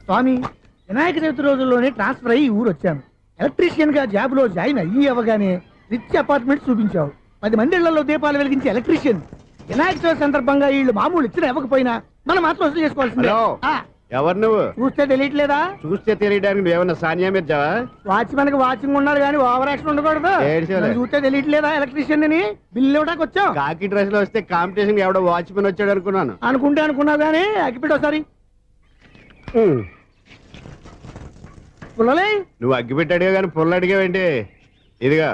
స్వామి, వినాయక చవితి రోజుల్లోనే ట్రాన్స్ఫర్ అయ్యి ఊరు వచ్చాను. ఎలక్ట్రీషియన్ గా జాబ్ లో జాయిన్ అయ్యి అవ్వగానే రిచ్ అపార్ట్మెంట్ చూపించావు. 10 మంది ఇళ్లలో దీపాలు వెలిగించే ఎలక్ట్రీషియన్. వినాయక చవితి సందర్భంగా వీళ్ళు మామూలు ఇచ్చిన ఇవ్వకపోయినా మనం మాత్రం వసూలు చేసుకోవాల్సిందే. ఎవరు నువ్వు? చూస్తే తెలియట్లేదా? చూస్తే తెలియడానికి నువ్వేమన్నా సానియా మీర్జావా? వాచ్మెన్ కి వాచింగ్ ఉన్నారు కానీ ఓవర్ యాక్షన్ ఉండకూడదు. చూస్తే తెలియట్లేదా ఎలక్ట్రీషియన్ అని? బిల్లు ఇవ్వడానికి వచ్చాం. కాకి డ్రెస్ లో వస్తే కాంపిటీషన్ ఎవడో వాచ్మెన్ వచ్చాడు అనుకున్నాను. అనుకున్నావు కానీ అగ్గిపెట్టి ఒకసారి పుల్లలే. నువ్వు అగ్గిపెట్టి అడిగా కానీ పుల్ల అడిగావేంటి? ఇదిగా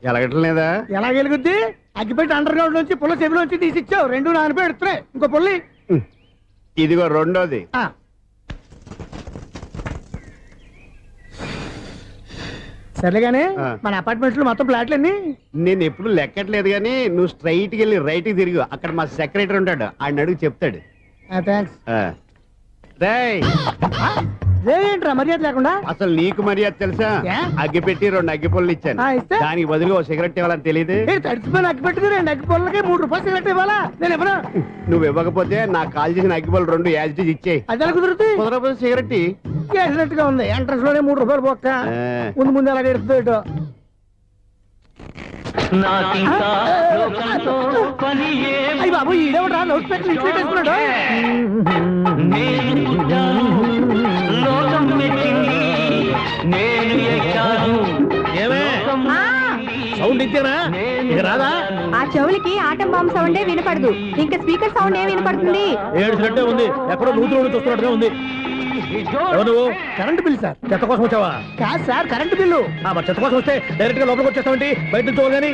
ఎలగట్లేదా? ఎలా వెలుగుద్ది? అగ్గిపెట్టి అండర్ గ్రౌండ్ నుంచి పుల్ల చెవిలోంచి తీసిచ్చావు. 2 నానపై ఎడుతున్నాయి. ఇంకో పుల్లి ఇదిగో రెండోది. సరేగానే మన అపార్ట్మెంట్స్ లో మొత్తం ఫ్లాట్లు అన్ని నేను ఎప్పుడు లెక్కట్లేదు కానీ నువ్వు స్ట్రైట్ కి వెళ్ళి రైట్ కి తిరిగి అక్కడ మా సెక్రటరీ ఉంటాడు, ఆయన అడుగు చెప్తాడు. థ్యాంక్స్. ఏంట్రా మర్యాద లేకుండా? అసలు నీకు మర్యాద తెలుసా? అగ్గి పెట్టి 2 అగ్గి పుల్లలు ఇచ్చాను, దానికి బదులుగా ఓ సిగరెట్ ఇవ్వాలని తెలియదు. తడిచిపోయిన అగ్గి పెట్టి 2 అగ్గి పుల్లలకి 3 రూపాయలు సిగరెట్ ఇవ్వాలా? నేను ఇవ్వను. నువ్వు ఇవ్వకపోతే నాకు కాల్ చేసిన అగ్గి పుల్లలు 2 యాజిటీజ్ ఇచ్చేయి. అది ఎలా కుదురుతుంది? కుదరకపోతే సిగరెట్ వేసినట్టుగా ఉంది. ఎంట్రన్స్ లోనే 3 రూపాయలు పోక్క. ముందు అలా ఎడుతుంది. అయ్యి బాబు, ఈడేవడా లౌడ్ స్పీకర్ ఇంట్లో వేసుకున్నాడు? సౌండ్ ఇచ్చారా? ఇక రాదా? ఆ చెవులకి ఆటం బాంబు సౌండే వినపడదు, ఇంకా స్పీకర్ సౌండ్ ఏ వినపడుతుంది? ఏడ్చినట్టే ఉంది. ఎక్కడో నూతులు చూస్తున్నట్టుగా ఉంది. ఎవరు? Current bill sir. చెత్త కోసం వచ్చావా? కాదు సార్, కరెంట్ బిల్లు. మరి చెత్త కోసం వస్తే డైరెక్ట్ గా లోపలికి వచ్చేస్తామంటే బయట నుంచి కానీ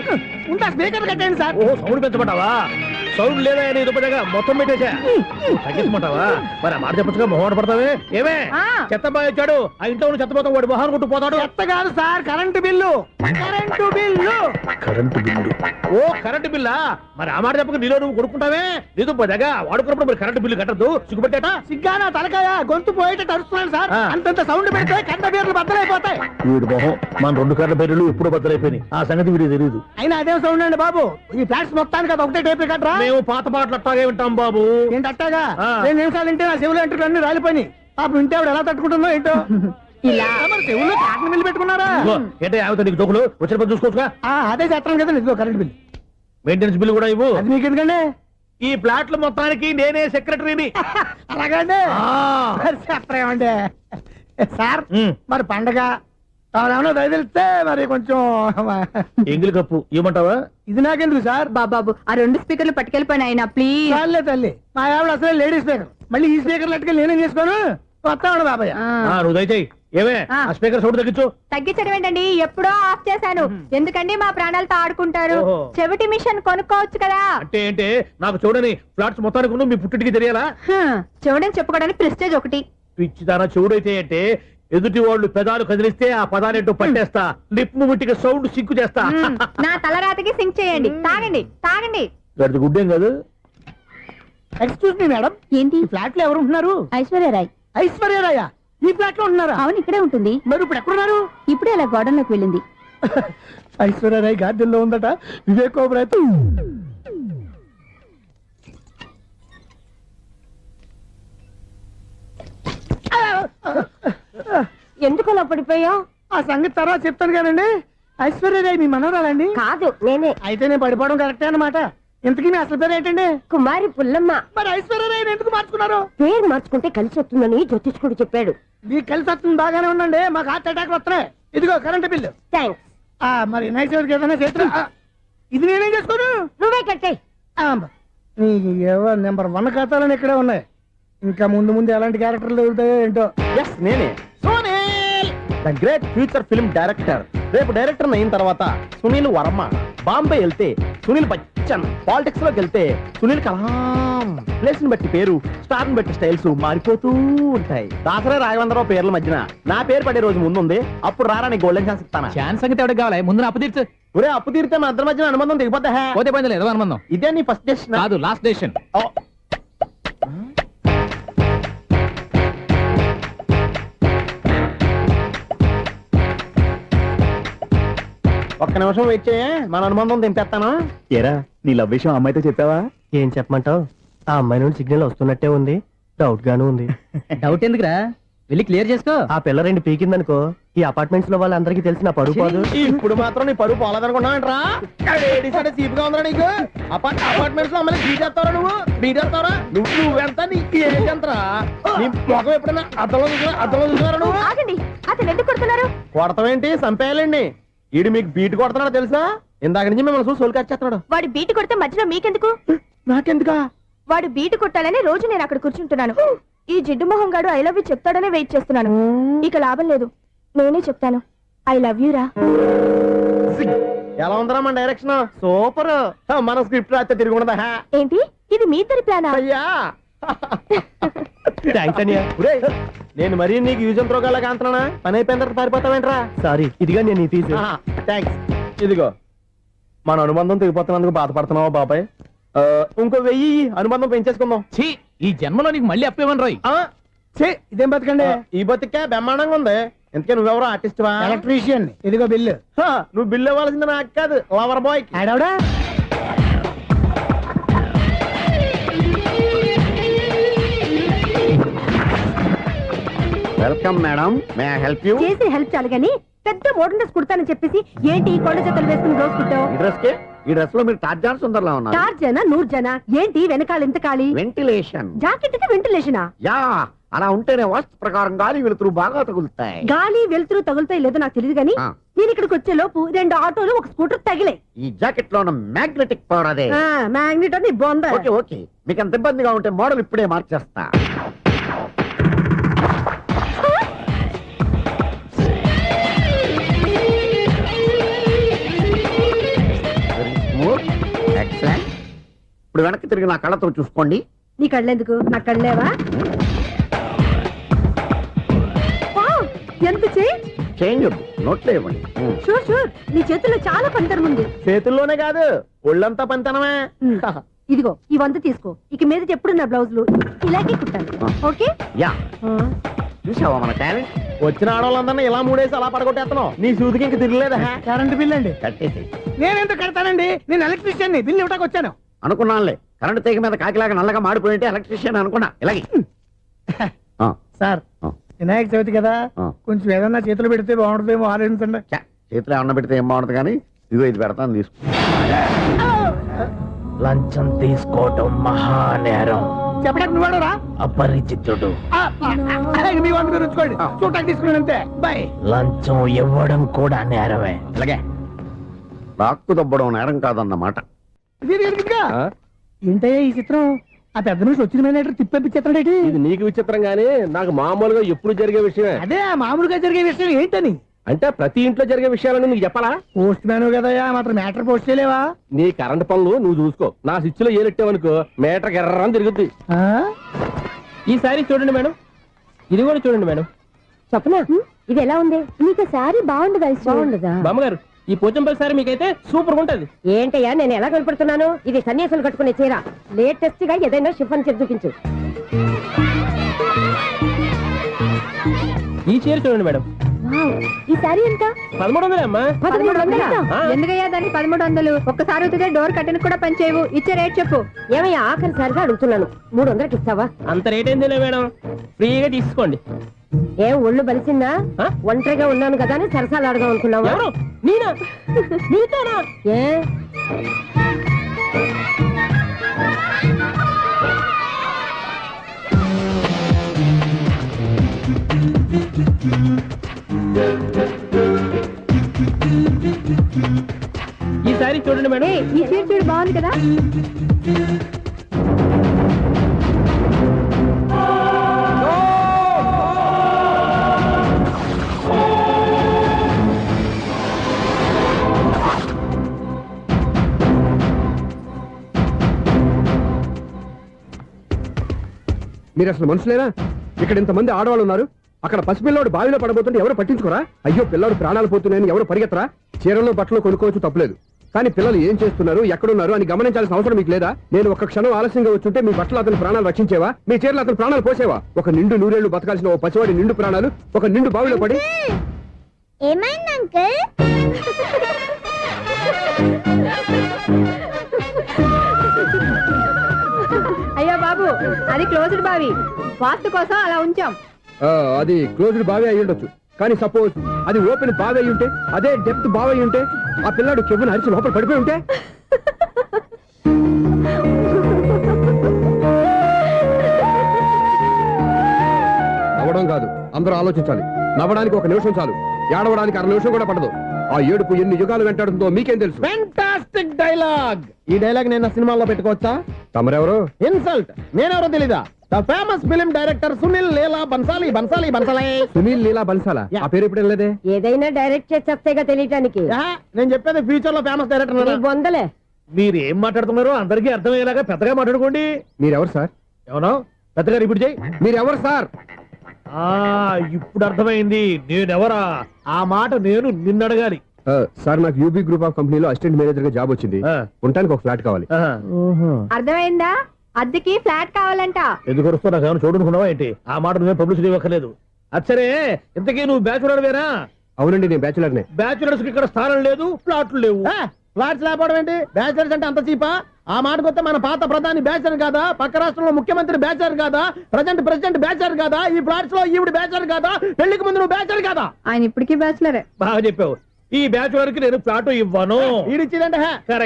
ఉంటా. స్పీకర్ కట్టండి సార్. ఓ సౌండ్ పెంచమంటావా? సౌండ్ లేదా అని దుప్పగా మొత్తం పెట్టేసా. తగ్గించమంటావా? మరి ఆ మాట చెప్పచ్చుగా, మొహం పడతావే. ఏమే చెత్త బాగా వచ్చాడు, ఆ ఇంట్లో చెత్త పోతాం, వాడు మొహాన్ని కొట్టు పోతాడు. చెత్త కాదు sir, current bill. Current bill. Current bill. ఓ కరెంటు బిల్లా? మరి ఆ మాట చెప్పక నీలో నువ్వు కొడుకుంటావే. నీతో పోదాగా వాడుకున్నప్పుడు మరి కరెంటు బిల్లు కట్టద్దు. సిగ్గుపెట్టేట? సిగ్గానా తలకాయ? గొంతు పోయేటట్టు అరుస్తున్నాను సార్. అంతంత సౌండ్ పెడితే కరెంట్ బీర్లు బద్దలైపోతాయి. వీడు మొహం మన 2 కరెంట్ బీర్లు ఇప్పుడు బద్దలైపోయినాయి. ఆ సంగతి వీడికి తెలియదు. అయినా అదే సౌండ్ అండి బాబు. ఈ ఫ్లాట్స్ మొత్తానికి అది ఒకటే టైప్ కట్టరా? మేము పాత పాటలు అట్టాగే వింటాం బాబు. ఏంటి అట్టాగా? 2 నిమిషాలు వింటే నా చెవులు ఎంటర్ అన్ని రాలిపోయి. పాపం వింటే ఆవిడ ఎలా తట్టుకుంటుందో ఏంటో. ఇలా మరి చెవుల్లో కాటన్ బిల్లు పెట్టుకున్నారా? ఏంటో యావత నీకు దోకులు వచ్చిన పని చూసుకోవచ్చుగా. అదే చేస్తాను కదా. ఇదిగో కరెంట్ బిల్, మెయింటెనెన్స్ బిల్లు కూడా ఇవ్వు. అది మీకు ఎందుకండి? ఈ ఫ్లాట్ల మొత్తానికి నేనే సెక్రటరీని. అలాగండి. చెప్పరేమండి సార్. మరి పండగ ఏమన్నా దయదలిస్తే మరి కొంచెం ఎంగిలి కప్పు ఇవ్వమంటావా? ఇది నాకెందుకు సార్? బాబాబు, ఆ 2 స్పీకర్లు పట్టుకెళ్ళిపోయిన ఆయన ప్లీజ్. చాలే తల్లి, మా ఆవిడ అసలే లేడీ స్పీకర్. మళ్ళీ ఈ స్పీకర్లు అట్టుకెళ్ళి నేనేం చేసుకోను? వస్తాడు బాబాయ్. నువ్వు దయచేయి. ఏమే ఆ స్పీకర్ సౌండ్ తగ్గించు. తగ్గించడం ఏంటండి? ఎప్పుడో ఆఫ్ చేశాను. ఎందుకండి మా ప్రాణాలతో ఆడుకుంటారు? చెవిటి మిషన్ కొనుక్కోవచ్చు కదా. అంటే ఏంటే నాకు చూడని ఫ్లాట్స్ మొత్తానికి మీ పుట్టింటికి తెలియాలా? చెవుడని చెప్పుకోవడానికి ప్రెస్టేజ్ ఒకటి. పిచ్చిదానా చెవుడైతే అంటే ఎదుటి వాళ్ళు పెదాలు కదిలిస్తే ఆ పదాలేంటో పట్టేస్తా. లిప్ ముట్టికి సౌండ్ సింకు చేస్తా. నా తలరాతకి సింక్ చేయండి. తాగండి తాగండి. గడిది గుడ్డేం కాదు. ఎక్స్క్యూజ్ మీ మేడం, ఏంటి? ఫ్లాట్ లో ఎవరు ఉంటున్నారు? ఐశ్వర్యరాయ్. ఐశ్వర్యరాయ ఈ ఫ్లాట్ లో ఉంటున్నారా? అవును, ఇక్కడే ఉంటుంది. మరి ఇప్పుడు ఎక్కడున్నారు? ఇప్పుడే అలా గోడౌన్లోకి వెళ్ళింది. ఐశ్వర్యరాయ్ గార్డెన్ లో ఉందట. వివేక్ ఓబరాయ్ ఎందుకు అలా పడిపోయావు? ఆ సంగతి తర్వాత చెప్తాను కానండి. ఐశ్వర్యరాయ్ మీ మనవరాలండి? కాదు, నేనే. అయితే నేను పడిపోవడం కరెక్టే అన్నమాట. ఇంతకీ మీ అసలు పేరు ఏంటండి? కుమారి పుల్లమ్మ. మరి ఐశ్వర్యరాయ్ ఎందుకు మార్చుకున్నారు? పేరు మార్చుకుంటే కలిసి వస్తుందని జ్యోతిష్కుడు చెప్పాడు. మీకు కలిసి వస్తుంది, బాగానే ఉండండి. మాకు హార్ట్ అటాక్ వస్తున్నాయి. ఇదిగో కరెంట్ బిల్లు. థ్యాంక్స్. మరి నైట్ ఏదైనా చేతులు ఇది నేనేం చేసుకోను? నువ్వే కట్టే. నెంబర్ 1 ఖాతాలని ఇక్కడే ఉన్నాయి. ఇంకా ముందు ముందు ఎలాంటి క్యారెక్టర్లు దొరుకుతాయో ఏంటో. నేనే Sunil, the great future film director. రేపు డైరెక్టర్ అయిన తర్వాత సునీల్ వర్మ. బాంబే వెళ్తే సునీల్ బచ్చన్. పాలిటిక్స్ లోకి వెళ్తే సునీల్ కలాం. ప్లేస్ ని బట్టి పేరు, స్టార్ ని బట్టి స్టైల్స్ మారిపోతూ ఉంటాయి. దాసరా రాఘవేంద్రరావు పేర్ల మధ్యన నా పేరు పడే రోజు ముందుంది. అప్పుడు రారా నీ గోల్డెన్ ఛాన్స్ ఇస్తాను. ఛాన్స్ సంగతి ఎవరికి కావాలి? ముందు అప్పు తీర్చు. ఒరే అప్పు తీరితే మా ఇద్దరి మధ్యన అనుబంధం దిగిపోతా. పోతే పోయింది లేదు అనుబంధం. ఇదే నీ ఫస్ట్ డెస్టినేషన్ కాదు, లాస్ట్ డెసిషన్. ఒక్క నిమిషం వెయిట్ చేయ, మన అనుబంధం దింపేస్తాను. ఏరా నీ లవ్ విషయం అమ్మాయితో చెప్పావా? ఏం చెప్పమంటావు? ఆ అమ్మాయి నుండి సిగ్నల్ వస్తున్నట్టే ఉంది. డౌట్ గాను ఉంది. డౌట్ ఎందుకురా, వెళ్ళి క్లియర్ చేసుకో. ఆ పిల్ల రెండు పీకిందనుకో ఈ అపార్ట్మెంట్స్ లో వాళ్ళందరికీ తెలిసిన పరుగు పోదు. ఇప్పుడు మాత్రం నీ పరుగు పోలేదనుకున్నావేంట్రా? సీపుగా ఉందా నీకు? అపార్ట్మెంట్స్ లో అమ్మని బీటేస్తావరా నువ్వు? బీటేస్తావరా నువ్వెంత నీకు ఏంటంతరా? నీ మొఖం ఎప్పుడైనా అర్థంలో చూసారా నువ్వు? ఆగండి, అతను ఎందుకు కొడుతున్నారు? కొడతావేంటి? చంపేయాలండి. ఈడు మీకు బీట్ కొడుతున్నాడు తెలుసా? ఇందాక నుంచి మిమ్మల్ని చూసి సోలు కచ్చేస్తున్నాడు. వాడు బీటు కొడితే మధ్యలో మీకెందుకు? నాకెందుకా? వాడు బీటు కొట్టాలని రోజు నేను అక్కడ కూర్చుంటున్నాను. ఈ జిడ్డు మొహం గాడు ఐ లవ్ యూ చెప్తాడనే వెయిట్ చేస్తున్నాను. ఇక లాభం లేదు, నేనే చెప్తాను ఐ లవ్ యూ రా. ఎలా ఉందరా మన డైరెక్షన్? సూపర్. మన స్క్రిప్ట్ రాస్తే తిరిగి ఉండదా? ఏంటి ఇది మీ ఇద్దరి ప్లానా? అయ్యా థ్యాంక్స్ అనియా. నేను మరీ నీకు యూజ్ అండ్ త్రోగాలా కాంతనా? పని అయిపోయిన తర్వాత పారిపోతావేంట్రా? సారీ, ఇదిగా నేను ఈ ఫీజు. థ్యాంక్స్. ఇదిగో మన అనుబంధం తెగిపోతున్నందుకు బాధపడుతున్నావా బాబాయ్? ఇంకో 1000 అనుబంధం పెంచేసుకుందాం. ఈ జన్మలో నీకు మళ్ళీ అప్పేమని రాయి. ఇదేం బతకండి? ఈ బతికే బ్రహ్మాండంగా ఉంది. ఎందుకే నువ్వెవరో ఆర్టిస్ట్ వా? ఎలక్ట్రీషియన్. ఇదిగో బిల్లు. నువ్వు బిల్లు ఇవ్వాల్సింది నాకు కాదు, లవర్ బాయ్. ఆడవడా? Welcome madam, may I help you? చేసి హెల్ప్ చాలు గాని పెద్ద మోడల్ డ్రెస్ కుడతానని చెప్పేసి ఏంటి కొండ జతలు వేసుకుని రోజు కుట్టావు? ఈ డ్రెస్ లో మీరు టార్జాన్ సుందర్లా ఉన్నారు. 4 జన 100 జన ఏంటి వెనకాల ఎంత ఖాళీ? వెంటిలేషన్. జాకెట్ కి వెంటిలేషనా? యా, అలా ఉంటేనే వాస్తు ప్రకారం గాలి వెలుతురు బాగా తగులుతాయి. గాలి వెలుతురు తగులుతాయి లేదో నాకు తెలియదు గానీ నేను ఇక్కడికి వచ్చే లోపు 2 ఆటోలు ఒక స్కూటర్ తగిలే. ఈ జాకెట్ లో ఉన్న మ్యాగ్నెటిక్ పవర్ అదే. మ్యాగ్నెట్ అని బొంద. ఓకే ఓకే, మీకు అంత ఇబ్బందిగా ఉంటే మోడల్ ఇప్పుడే మార్చేస్తా. ఎక్సలెంట్. ఇప్పుడు వెనక్కి తిరిగి నా కళ్ళతో చూసుకోండి. నీ కళ్ళెందుకు? నా కళ్ళేవా? ఎంత చేంజ్ వద్దు, నోట్లో ఇవ్వండి. షూర్ షూర్, నీ చేతుల్లో చాలా పంతరం ఉంది. చేతుల్లోనే కాదు ఒళ్ళంతా పంతనమే. ఇదిగో ఈ 100 తీసుకో. ఇక మీద ఎప్పుడు నా బ్లౌజులు ఇలాగే కుట్టాను. ఓకే? యా, చూసావా మన టాలెంట్? వచ్చిన ఆడవాళ్ళందరినీ ఇలా మూడేసి అలా పడగొట్టేస్తున్నావు. నీ సూదికి ఇంక తిరగలేదా? కరెంట్ బిల్ అండి. కట్టేసి. నేనెందుకు కడతానండి? నేను ఎలక్ట్రీషియన్ ని. బిల్లు ఇవ్వడానికి వచ్చాను. అనుకున్నానులే, కరెంట్ తీగ మీద కాకిలాగా నల్లగా మాడిపోయింటే ఎలక్ట్రీషియన్ అనుకున్నా. ఇలాగే సార్, వినాయక చవితి కదా, కొంచెం ఏదన్నా చేతులు పెడితే బాగుంటుందేమో ఆలోచించండి. చేతిలో ఏమన్నా పెడితే ఏం బాగుంటుంది కానీ ఇదిగో ఇది పెడతాను, తీసుకో. లంచం తీసుకోవటం మహానేరం. చెప్పడానికి నువ్వాడరా? అపరిచితుడు. మీ వంద మీరు ఉంచుకోండి, చూడటానికి తీసుకున్నాను అంతే. బాయ్. లంచం ఇవ్వడం కూడా నేరమే. ఇలాగే రాక్కు దబ్బడం నేరం కాదన్నమాట. ఏంటయ్యా ఈ చిత్రం? ఆ పెద్ద నుంచి వచ్చిన మేనేటర్ తిప్పించేస్తాడేటి? ఇది నీకు విచిత్రం గానీ నాకు మామూలుగా ఎప్పుడు జరిగే విషయమే. అదే మామూలుగా జరిగే విషయం ఏంటని? అంటే ప్రతి ఇంట్లో జరిగే విషయాలని నీకు చెప్పాలా? పోస్ట్ మ్యాన్ కదయ్యా, మాత్రం మేటర్ పోస్ట్ చేయలేవా? నీ కరెంట్ పనులు నువ్వు చూసుకో. నా స్విచ్ లో ఏలెట్టావనుకో మేటర్ ఎర్రని తిరుగుద్ది. ఈసారి చూడండి మేడం, ఇది కూడా చూడండి మేడం. చెప్పనా, ఇది ఎలా ఉంది? నీకు సారీ బాగుండదా? బాగుండదా బామ్మగారు? ఈ పోచంపల్లి సారీ మీకైతే సూపర్ ఉంటది. ఏంటయ్యా నేను ఎలా కనపడుతున్నాను? ఇది సన్యాసులు కట్టుకునే చీర. లేటెస్ట్ గా ఏదైనా షిఫన్ చేసి చూపించు. ఈ చీర చూడండి మేడం. ఈ సారీ ఎంత? 1300 అమ్మా. 1300? ఎందుకయ్యా దాన్ని 1300? ఒక్కసారి అవుతుందే డోర్ కట్టను కూడా పనిచేయవు. ఇచ్చే రేట్ చెప్పు. ఏమయ్యా ఆఖరిసారిగా అడుగుతున్నాను, 300కి ఇస్తావా? అంత రేట్ ఏందిలే మేడం, ఫ్రీగా తీసుకోండి. ఏం ఒళ్ళు బలిసిందా? ఒంటరిగా ఉన్నాను కదా అని సరసాలు అడగా అనుకున్నావా? నేనా? నీతోనా? ఏ ఈ సారీ చూడండి మేడం. ఈ చీర చూడు, బాగుంది కదా? మీరు అసలు మనుషులేనా? ఇక్కడ ఇంతమంది ఆడవాళ్ళు ఉన్నారు, అక్కడ పసిపిల్లాడు బావిలో పడబోతుంటే ఎవరు పట్టించుకోరా? అయ్యో పిల్లాడు ప్రాణాలు పోతున్నాయని ఎవరు పరిగెత్తరా? చీరల్లో బట్టలు కొనుక్కోవచ్చు, తప్పలేదు. కానీ పిల్లలు ఏం చేస్తున్నారు, ఎక్కడున్నారు అని గమనించాల్సిన అవసరం మీకు లేదా? నేను ఒక్క క్షణం ఆలస్యంగా వచ్చుంటే మీ బట్టలు అతని ప్రాణాలు రక్షించేవా? మీ చీరలు అతని ప్రాణాలు పోసేవా? ఒక నిండు 100 ఏళ్లు బతకాల్సిన ఓ పసివాడి నిండు ప్రాణాలు ఒక నిండు బావిలో పడి. ఏమైంది అంకుల్? అయ్యో బాబు బాబు అది క్లోజ్డ్ బావి వాస్తు కోసం అలా ఉంచాం. అది క్లోజ్డ్ బావి అయి ఉండొచ్చు, కానీ సపోజ్ అది ఓపెన్ బావి అయి ఉంటే, అదే డెప్త్ బావి అయి ఉంటే, ఆ పిల్లాడు కెవ్వును అరిచి లోపల పడిపోయి ఉంటే. నవ్వడం కాదు, అందరూ ఆలోచించాలి. నవ్వడానికి 1 నిమిషం చాలు, ఏడవడానికి 1/2 నిమిషం కూడా పడదు. ఆ ఏడుపు ఎన్ని యుగాలు వెంటాడుతుందో మీకేం తెలుసు? Fantastic dialogue. ఈ డైలాగ్ నేను సినిమాలో పెట్టుకోవచ్చా? తమరెవరు? ఇన్సల్ట్. నేనెవరో తెలీదా? The famous film director Sunil Leela Bansali. Sunil Leela బన్సాలా? Yeah. ఆ పేరు ఇప్పుడు లేదే. ఏదైనా డైరెక్ట్ చేసేగా తెలియటానికి నేను చెప్పేది ఫ్యూచర్ లో ఫేమస్ డైరెక్టర్. బొందలే. మీరు ఏం మాట్లాడుతున్నారో అందరికీ అర్థమయ్యేలాగా పెద్దగా మాట్లాడుకోండి. మీరెవరు సార్? ఏమన్నా పెద్దగా రిపీట్ చేయి. మీరెవరు సార్? ఇప్పుడు అర్థమైంది నేనెవరా. ఆ మాట నేను నిన్ను అడగాలి. సార్, నాకు యూబీ గ్రూప్ ఆఫ్ కంపెనీలో అసిస్టెంట్ మేనేజర్ గా జాబ్ వచ్చింది. ఉండటానికి ఒక ఫ్లాట్ కావాలి. అర్థమైందా? అద్దెకి ఫ్లాట్ కావాలంట. ఎందుకు వస్తున్నా నాకు ఏమైనా చూడనుకున్నావా ఏంటి? ఆ మాట నువ్వే పబ్లిసిటీ ఇవ్వక్కర్లేదు. అచ్చరే, ఇంతకీ నువ్వు బ్యాచులర్ వేరా? అవునండి, నేను బ్యాచులర్నే. బ్యాచులర్స్ కి ఇక్కడ స్థానం లేదు, ఫ్లాట్లు లేవు. ఫ్లాట్స్ లేకపోవడం ఏంటి? బ్యాచులర్స్ అంటే అంత చీపా? ఆ మాటకొస్తే మన పాత ప్రధాని బ్యాచర్ కాదా? పక్క రాష్ట్రంలో ముఖ్యమంత్రి బ్యాచర్ కాదా? ప్రెసిడెంట్ బ్యాచర్ కాదా? ఈ ఫ్లాట్స్ లో ఈవిడ బ్యాచర్ కాదా? పెళ్లికి ముందు నువ్వు బ్యాచర్ కాదా? ఆయన ఇప్పటికీ బ్యాచులరే. బాగా చెప్పావు. ఈ బ్యాచులర్ కి నేను ఫ్లాట్ ఇవ్వను. ఈడిచ్చిందంటే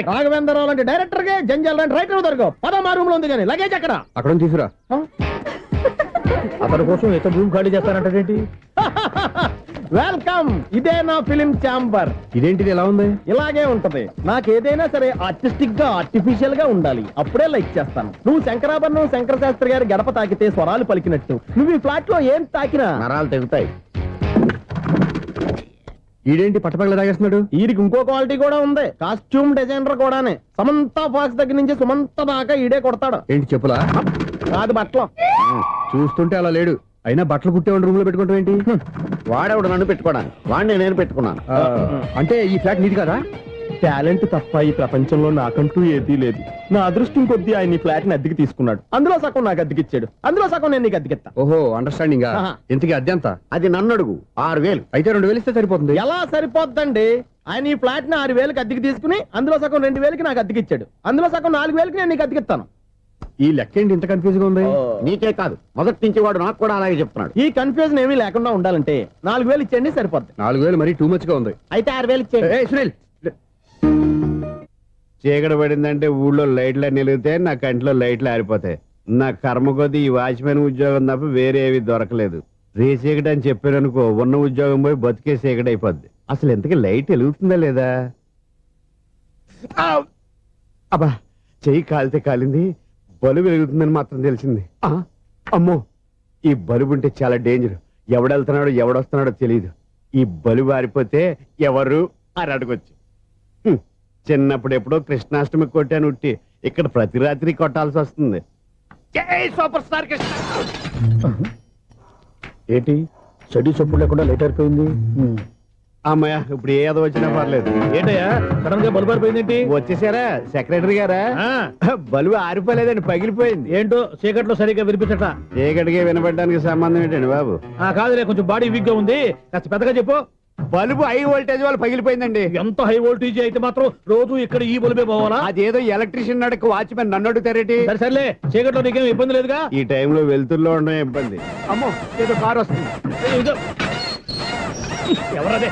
రాఘవేంద్రరావు లాంటి డైరెక్టర్ కి జంజల్ లాంటి రైటర్ దొరకవు. 13 రూమ్ లో ఉంది కానీ లగేజ్ అక్కడ. అక్కడ తీసుకురా. అతని కోసం ఎంత భూమి ఖాళీ చేస్తానంటే వెల్కమ్. ఇదే నా ఫిలిం ఛాంబర్. ఇదేంటిది ఎలా ఉంది? ఇలాగే ఉంటది. నాకు ఏదైనా సరే ఆర్టిస్టిక్ గా ఆర్టిఫిషియల్ గా ఉండాలి, అప్పుడే లైక్ చేస్తాను. నువ్వు శంకరాభరణం శంకర శాస్త్రి గారి గడప తాకితే స్వరాలు పలికినట్టు నువ్వు ఈ ఫ్లాట్ లో ఏం తాకినా నరాలు తెగుతాయి. ఈడేంటి పట్టపగల తాగేస్తున్నాడు? వీరికి ఇంకో క్వాలిటీ కూడా ఉంది. కాస్ట్యూమ్ డిజైనర్ కూడానే. సమంత ఫాక్స్ దగ్గర నుంచి సుమంత దాకా ఈడే కొడతాడు. ఏంటి చెప్పులా? కాదు, బట్టలు. చూస్తుంటే అలా లేడు. అయినా బట్టలు కుట్టేవాడు రూమ్ లో పెట్టుకుంటాం ఏంటి? వాడేవాడు నన్ను పెట్టుకోవడానికి, వాడిని నేను పెట్టుకున్నాను. అంటే ఈ ఫ్లాట్ నీది కదా? టాలెంట్ తప్ప ఈ ప్రపంచంలో నాకంటూ ఏదీ లేదు. నా అదృష్టం కొద్దీ ఆయన ఈ ఫ్లాట్ ని అద్దెకి తీసుకున్నాడు. అందులో సగం నాకు అద్దెకిచ్చాడు, అందులో సగం నేను నీకు అద్దెకిస్తా. ఓహో, అండర్స్టాండింగ్. ఇంతకీ అద్దె ఎంత? అది నన్ను అడుగు. 6000. అయితే 2000 ఇస్తే సరిపోతుంది. ఎలా సరిపోద్దండి? ఆయన ఈ ఫ్లాట్ ని 6000కి అద్దెకి తీసుకుని అందులో సగం 2000కి నాకు అద్దెకిచ్చాడు, అందులో సగం 4000కి నేను నీకు అద్దెకిస్తాను. ఈ లెక్క ఏంటి ఇంత కన్ఫ్యూజ్ గా ఉంది? నీకే కాదు, మొదటి నుంచి వాడు నాకు కూడా అలాగే చెప్తున్నాడు. ఈ కన్ఫ్యూజన్ ఏమీ లేకుండా ఉండాలంటే 4000 ఇచ్చేయండి, సరిపోద్ది. 4000 మరీ టూ మచ్ గా ఉంది. అయితే 6000 ఇచ్చేయండి. ఏయ్ సునీల్, చీకటి పడిందంటే ఊళ్ళో లైట్లు అన్ని వెలిగితే నా కంటిలో లైట్లు ఆరిపోతాయి. నా కర్మ కొద్దీ ఈ వాచ్మెన్ ఉద్యోగం తప్ప వేరే ఏవి దొరకలేదు. రేచీకటి అని చెప్పారనుకో, ఉన్న ఉద్యోగం పోయి బతికే చీకటి అయిపోద్ది. అసలు ఎంతకీ లైట్ వెలుగుతుందా లేదా? అబ్బా, చెయ్యి కాలితే కాలింది, బలుబు వెలుగుతుందని మాత్రం తెలిసింది. అమ్మో, ఈ బలుబు ఉంటే చాలా డేంజర్. ఎవడెళ్తున్నాడో ఎవడొస్తున్నాడో తెలియదు. ఈ బలుబు ఆరిపోతే ఎవరు అని అడగొచ్చు. చిన్నప్పుడు ఎప్పుడో కృష్ణాష్టమి కొట్టాను ఉట్టి, ఇక్కడ ప్రతి రాత్రి కొట్టాల్సి వస్తుంది. Super star Krishna. ఏంటి చెడు చప్పుడు లేకుండా లేట్ అయిపోయింది? అమ్మయ్య, ఇప్పుడు ఏదో వచ్చినా పర్లేదు. ఏంటయ్యా సడన్ గా బల్బు ఆరిపోయింది ఏంటి? వచ్చేసారా సెక్రటరీ గారా? బలుబు ఆరిపోలేదండి, పగిలిపోయింది. ఏంటో చీకట్లో సరిగ్గా వినిపించట. చీకటిగా వినపడడానికి సంబంధం ఏంటండి బాబు? కాదులే, కొంచెం బాడీ వీక్ గా ఉంది, కాస్త పెద్దగా చెప్పు. బల్బు హై వోల్టేజ్ వాళ్ళు పగిలిపోయిందండి. ఎంత హై వోల్టేజ్ అయితే మాత్రం రోజు ఇక్కడ ఈ బల్బే పోవాలా? అదేదో ఎలక్ట్రీషియన్ నడక వాచ్మెన్ నన్ను అడుగుతారేటి? సరే సర్లే, చీకట్లో నీకేం ఇబ్బంది లేదుగా? ఈ టైంలో వెళ్తుల్లో ఉండడం ఇబ్బంది. అమ్మో, ఏదో కారు వస్తుంది. ఎవరదే?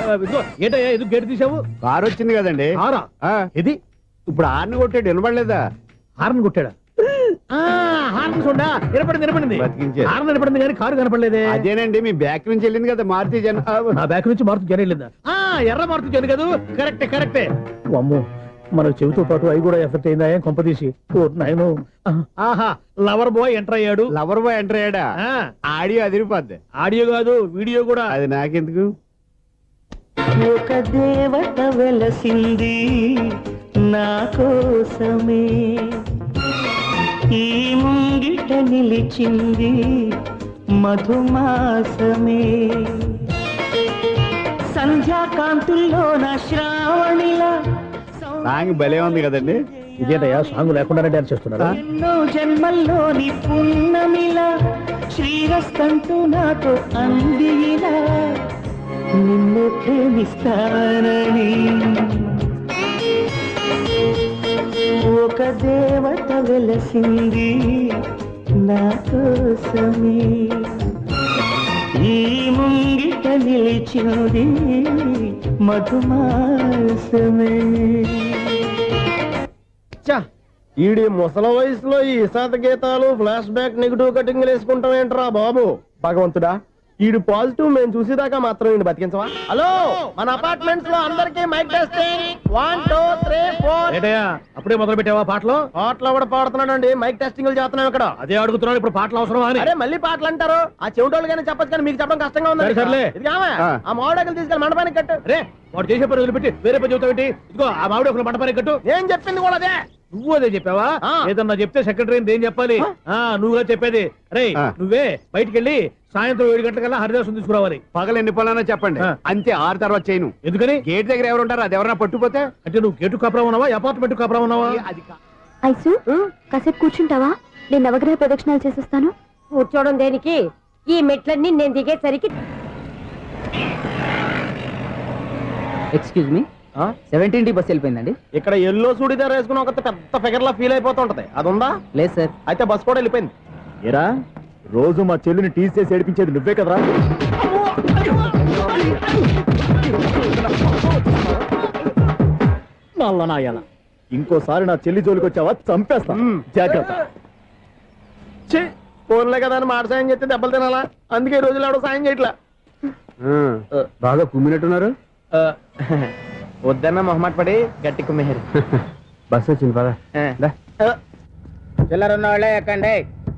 ఏంటయ్యా ఎందుకు గేటు తీసావు? కారు వచ్చింది కదండి. కారా? ఇది ఇప్పుడు హార్న్ కొట్టాడు, వినపడలేదా? హార్న్ కొట్టాడా? హార్న్ చూడా వినపడింది. బతికించాడు. హార్న్ వినపడింది కానీ కారు కనపడలేదే. అదేనండి, మీ బ్యాక్ నుంచి వెళ్ళింది కదా మారుతి జన. నా బ్యాక్ నుంచి మారుతి జన వెళ్ళిందా? ఎర్ర మారుతి జన కదా? కరెక్టే. అమ్మో, మన చెవితో పాటు అవి కూడా ఎఫెక్ట్ అయిందా? ఏం కొంపదీసి నాయను. ఆహా, లవర్ బాయ్ ఎంటర్ అయ్యాడు. లవర్ బాయ్ ఎంటర్ అయ్యాడా? ఆడియో అదిరిపోద్ది. ఆడియో కాదు, వీడియో కూడా. అది నాకెందుకు? ఒక దేవత వెలసింది నా కోసమే, ఈ ముంగిట నిలిచింది మధుమాసమే, సంధ్యాకాంతుల్లో నా శ్రావణిలా. సాంగ్ భలే ఉంది కదండి. ఇదేటయ్యా సాంగ్ లేకుండానే డాన్స్ చేస్తున్నారా? ఎన్నో జన్మల్లోని పున్నమిలా శ్రీరస్తంటూ నాతో అందిలా, నిన్ను ప్రేమిస్తానని. ఒక దేవత వెలసింది నా కోసమే ఈ ముంగిట నిలిచింది మధుమాసమే. ఈడి ముసల వయసులో ఈ ఇసాత గీతాలు ఫ్లాష్ బ్యాక్ నెగిటివ్ కటింగ్ వేసుకుంటాం ఏంట్రా బాబు. భగవంతుడా, ఈడు పాజిటివ్ మేము చూసేదాకా మాత్రం ఈయన బతికించవా. హలో, మన అపార్ట్మెంట్స్ లో అందరికీ మైక్ టెస్టింగ్ 1 2 3 4. అప్పుడే మొదలు పెట్టావా పాటలు? పాటలు కూడా పాడుతున్నాడు అండి, మైక్ టెస్టింగ్ చేస్తున్నాం ఇక్కడ. అదే అడుగుతున్నాడు, ఇప్పుడు పాటలు అవసరం అని. అరే మళ్ళీ పాటలు అంటారు, ఆ చెవిటోళ్ళు కానీ చెప్పచ్చు కానీ మీకు చెప్పడం కష్టంగా ఉంది. సర్లే, ఆ మామిడాకులు తీసుకెళ్ళి మండపానికి కట్టు. రే, వాడు చేసే పని వదిలిపెట్టి వేరే పని చెబుతావు. ఇదిగో ఆ మామిడాకులు మండపానికి కట్టు. నేను చెప్పింది కూడా అదే. నువ్వు అదే చెప్పావా? ఏదన్నా చెప్తే సెక్రటరీని ఏం చెప్పాలి? నువ్వుగా చెప్పేది. రే, నువ్వే బయటికి వెళ్ళి సాయంత్రం 7 గంటలకల్లా హరిదాసం తీసుకురావాలి. పగలు ఎన్ని పనులన్నా చెప్పండి, అంతే. 6 తర్వాత చేయను. ఎందుకని? గేట్ దగ్గర ఎవరు ఉంటారు, అది ఎవరైనా పట్టుపోతే. అంటే నువ్వు గేటు కాపురా ఉన్నావా, అపార్ట్మెంట్ కాపురా ఉన్నావా? ఐసు కాసేపు కూర్చుంటావా? నేను నవగ్రహ ప్రదక్షిణాలు చేసేస్తాను. కూర్చోవడం దేనికి? ఈ మెట్లన్నీ నేను దిగేసరికి. Excuse me, 17D bus వెళ్ళిపోయిందండి. ఇక్కడ ఎల్లో చూడిదార్ వేసుకుని ఒక పెద్ద ఫిగర్ లా ఫీల్ అయిపోతుంటది, అది ఉందా? లేదు సార్. అయితే బస్ కూడా వెళ్ళిపోయింది. ఏరా, రోజు మా చెల్లిని టీస్ చేసి ఏడిపించేది నువ్వే కదరా? నాయన, ఇంకోసారి నా చెల్లి జోలికి వచ్చావా చంపేస్తా, జాగ్రత్త. ఫోన్లే కదా అని మాట సాయం చేస్తే దెబ్బలు తినాలా, అందుకే ఈ రోజులు ఎవడో సాయం చేయట్లా. బాగా కుమ్మినట్టున్నారు. వద్దన్న మొహమాట పడి గట్టి కుమ్మేరు. బస్సు వచ్చింది పదా. చిల్లర ఉన్న వాళ్ళే ఎక్కండి,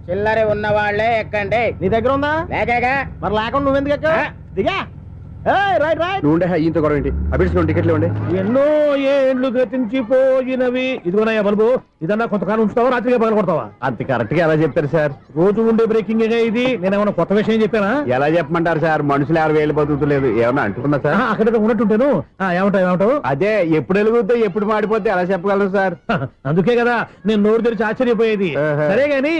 చిల్లర ఉన్న వాళ్ళే ఎక్కండి. నీ దగ్గర ఉందా? లేకగా మరి లేకుండా నువ్వెందుకు ఎక్క? దిగా. Right right. నువ్వు ఈయంతో గొడవ ఏంటి? అభిడ్స్ టికెట్లు ఇవ్వండి. ఎన్నో ఏండ్లు గతించిపోయినవి. ఇదిగోనయ్యా బల్బు, ఇదన్నా కొంతకాలం ఉంచుతావా, రాత్రిగా పగల కొడతావా? అంత కరెక్ట్ గా ఎలా చెప్తారు సార్? రోజు ఉండే బ్రేకింగ్ ఇది. నేనేమన్నా కొత్త విషయం చెప్పానా? ఎలా చెప్పమంటారు సార్? మనుషులు 60,000 బతుకుతలేదు, ఏమన్నా అంటున్నా సార్? అక్కడ ఉన్నట్టుంటాను. ఏమంటావు? అదే, ఎప్పుడు వెలుగుతో ఎప్పుడు మాడిపోతే ఎలా చెప్పగలను సార్? అందుకే కదా నేను నోరు తెరిచి ఆశ్చర్యపోయేది. సరే గాని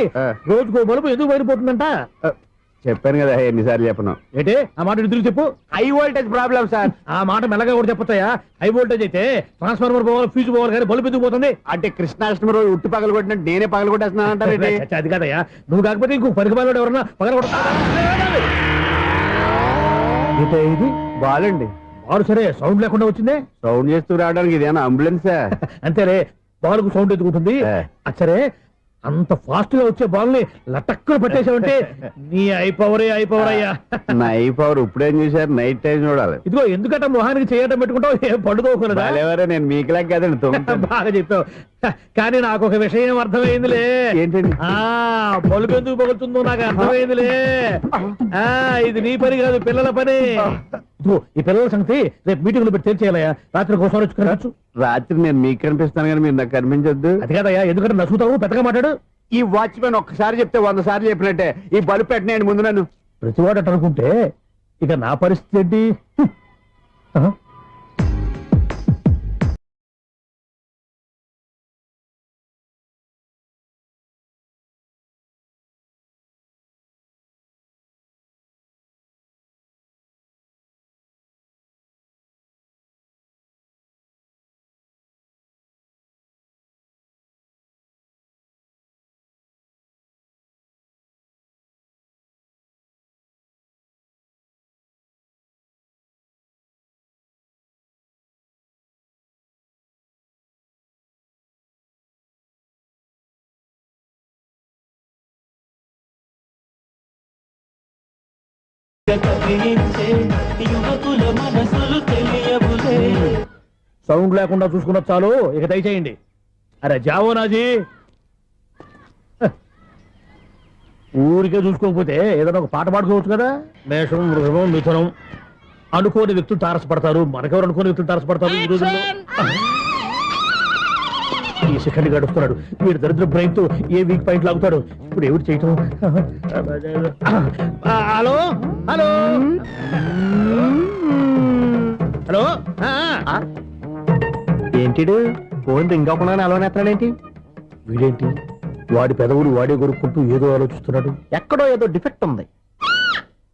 రోజుకో బల్బు ఎందుకు బయటపోతుందంట? చెప్పాను కదా, ఎన్నిసార్లు చెప్పను. ఏంటే ఆ మాట ఎదురు చెప్పు. High voltage problem sir. ఆ మాట మెల్లగా కూడా చెప్పొచ్చాయా? హై వోల్టేజ్ అయితే ట్రాన్స్ఫార్మర్ పోవాలి, ఫ్యూజ్ పోవాలి, కానీ బల్బు ఎందుకు పోతుంది? అంటే కృష్ణాష్టమి రోజు ఉట్టి పగలు కొట్టినట్టు నేనే పగలు కొట్టేస్తున్నానంటారు. అది కాదయ్యా, నువ్వు కాకపోతే ఇంకో పరిగణలో ఎవరన్నా పగల కొడతా. ఇది బాలండి. బాలు సరే, సౌండ్ లేకుండా వచ్చిందే. సౌండ్ చేస్తూ రావడానికి ఇదేనా అంబులెన్సా? అంతేలే, బాలుకు సౌండ్ ఎందుకుంటుంది. సరే, అంత ఫాస్ట్ గా వచ్చే బాల్ని లటక్కులు పట్టేసావంటే నీ ఐపవర్ అయ్యా. నా ఐపవర్ ఇప్పుడేం చూసారు? నైట్ టైం చూడాలి. ఇదిగో ఎందుకంటే మొహానికి చేయటం పెట్టుకుంటావు, ఏం పండుకోకూడదా? నేను మీకులాగా కదండి. బాగా చెప్పావు, కానీ నాకు ఒక విషయం అర్థమైందిలే. ఏంటండి? బల్బు ఎందుకు పగులుతుందో నాకు అర్థమైందిలే. ఇది నీ పని కాదు, పిల్లల పని. ఈ పిల్లల సంగతి రేపు మీటింగ్ లో పెట్టి తెలిసేయాలయ్యా. రాత్రి కోసం వచ్చుకోవచ్చు. రాత్రి నేను మీకు కనిపిస్తాను కానీ మీరు నాకు కనిపించొద్దు. అది కాదయ్యా, ఎందుకంటే నసుగుతావు, పెద్దగా మాట్లాడు. ఈ వాచ్మెన్ ఒక్కసారి చెప్తే 100 సార్లు చెప్పినట్టే. ఈ బల్బు పెట్టినాయండి ముందు నన్ను. ప్రతివాడట అనుకుంటే ఇక నా పరిస్థితి ఏంటి? యువకుల మనసులు తెలియవులే. సౌండ్ లేకుండా చూసుకున్న చాలు, ఇక దయచేయండి. అరే జావో నాజీ, ఊరికే చూసుకోకపోతే ఏదైనా ఒక పాట పాడుకోవచ్చు కదా. మేషం, వృషభం, మిథునం అనుకోని వ్యక్తులు తారసపడతారు. మనకెవరు అనుకోని వ్యక్తులు తారసపడతారు ఈ రోజుల్లో? ఈ సెకండ్ గడుపుతున్నాడు వీడు దరిద్ర బ్రెయిన్ తో. ఏ వీక్ పాయింట్ లాగుతాడు ఇప్పుడు? ఎవరు చేయటం? Hello hello hello. ఏంటిడు ఫోన్ రింగ్ అవ్వకుండా అలవనేస్తాడేంటి? వీడేంటి వాడి పెదవులు వాడే కొరుక్కుంటూ ఏదో ఆలోచిస్తున్నాడు. ఎక్కడో ఏదో డిఫెక్ట్ ఉంది,